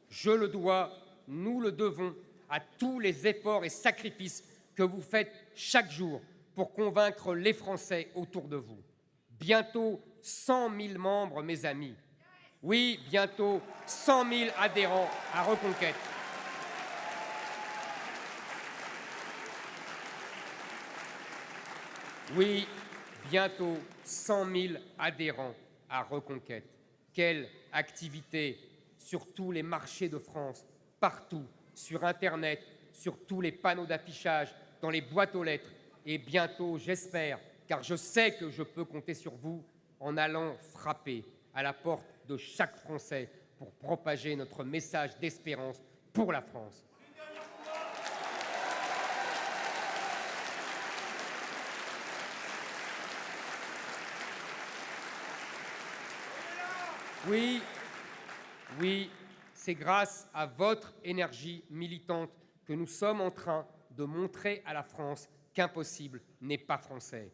je le dois, nous le devons à tous les efforts et sacrifices que vous faites chaque jour pour convaincre les Français autour de vous. Bientôt 100 000 membres, mes amis. Oui, bientôt 100 000 adhérents à Reconquête. Oui, bientôt 100 000 adhérents à Reconquête. Quelle activité sur tous les marchés de France, partout, sur Internet, sur tous les panneaux d'affichage, dans les boîtes aux lettres. Et bientôt, j'espère, car je sais que je peux compter sur vous, en allant frapper à la porte de chaque Français pour propager notre message d'espérance pour la France. Oui, c'est grâce à votre énergie militante que nous sommes en train de montrer à la France qu'impossible n'est pas français.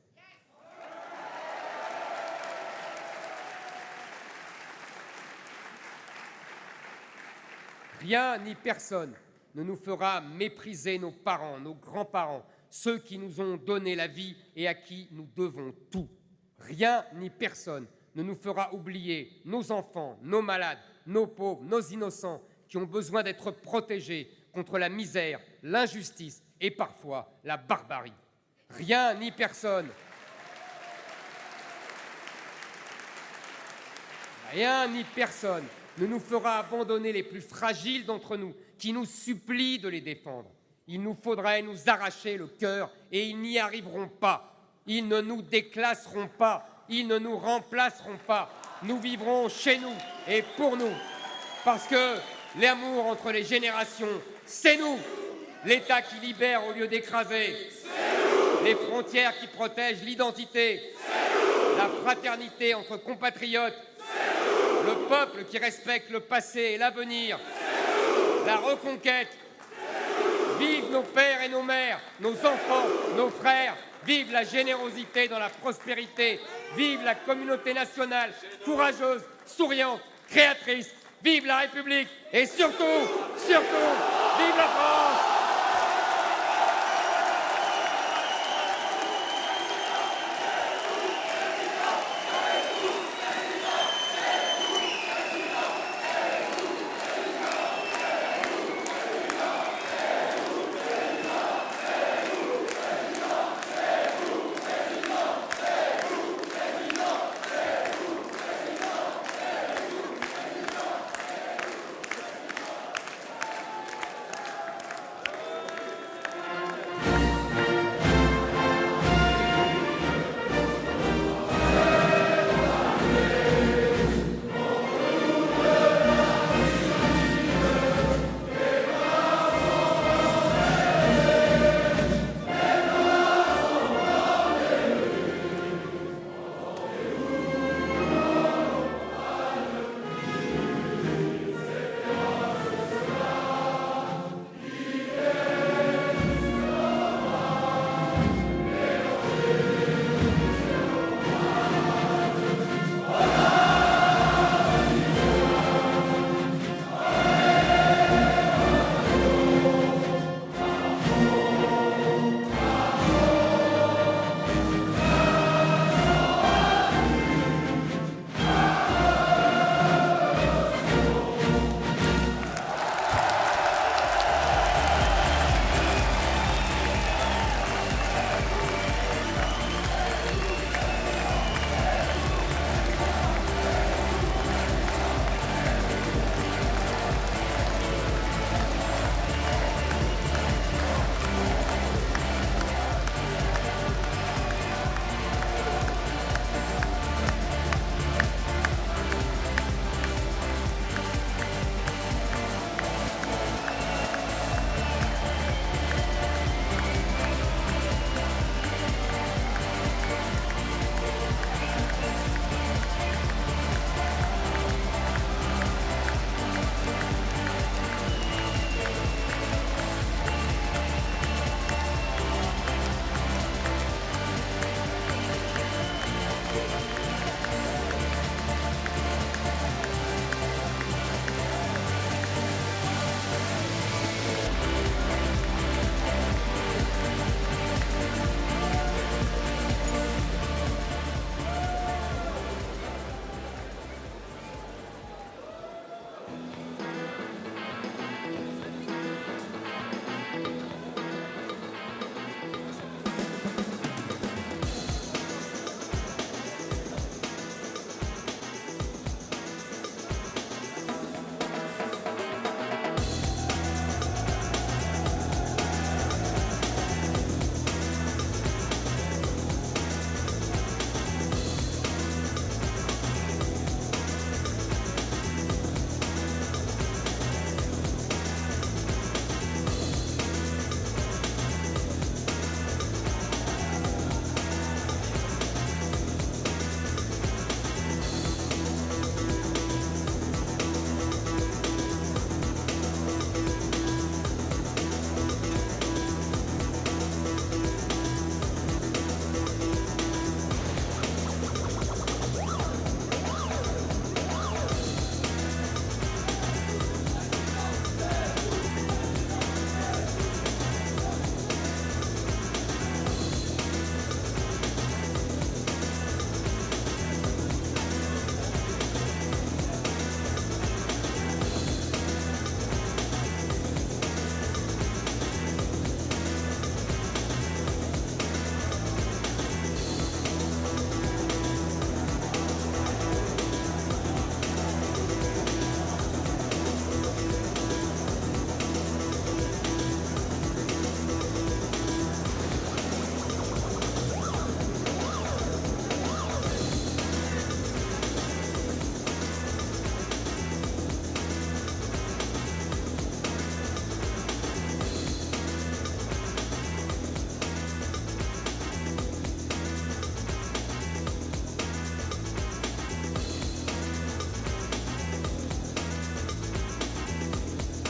Rien ni personne ne nous fera mépriser nos parents, nos grands-parents, ceux qui nous ont donné la vie et à qui nous devons tout. Rien ni personne ne nous fera oublier nos enfants, nos malades, nos pauvres, nos innocents qui ont besoin d'être protégés contre la misère, l'injustice et parfois la barbarie. Rien ni personne. Rien ni personne ne nous fera abandonner les plus fragiles d'entre nous, qui nous supplient de les défendre. Il nous faudrait nous arracher le cœur et ils n'y arriveront pas. Ils ne nous déclasseront pas, ils ne nous remplaceront pas. Nous vivrons chez nous et pour nous. Parce que l'amour entre les générations, c'est nous. L'État qui libère au lieu d'écraser. Les frontières qui protègent l'identité. La fraternité entre compatriotes. Le peuple qui respecte le passé et l'avenir. La reconquête. Vive nos pères et nos mères, nos enfants, nos frères. Vive la générosité dans la prospérité. Vive la communauté nationale, courageuse, souriante, créatrice. Vive la République et surtout, vive la France!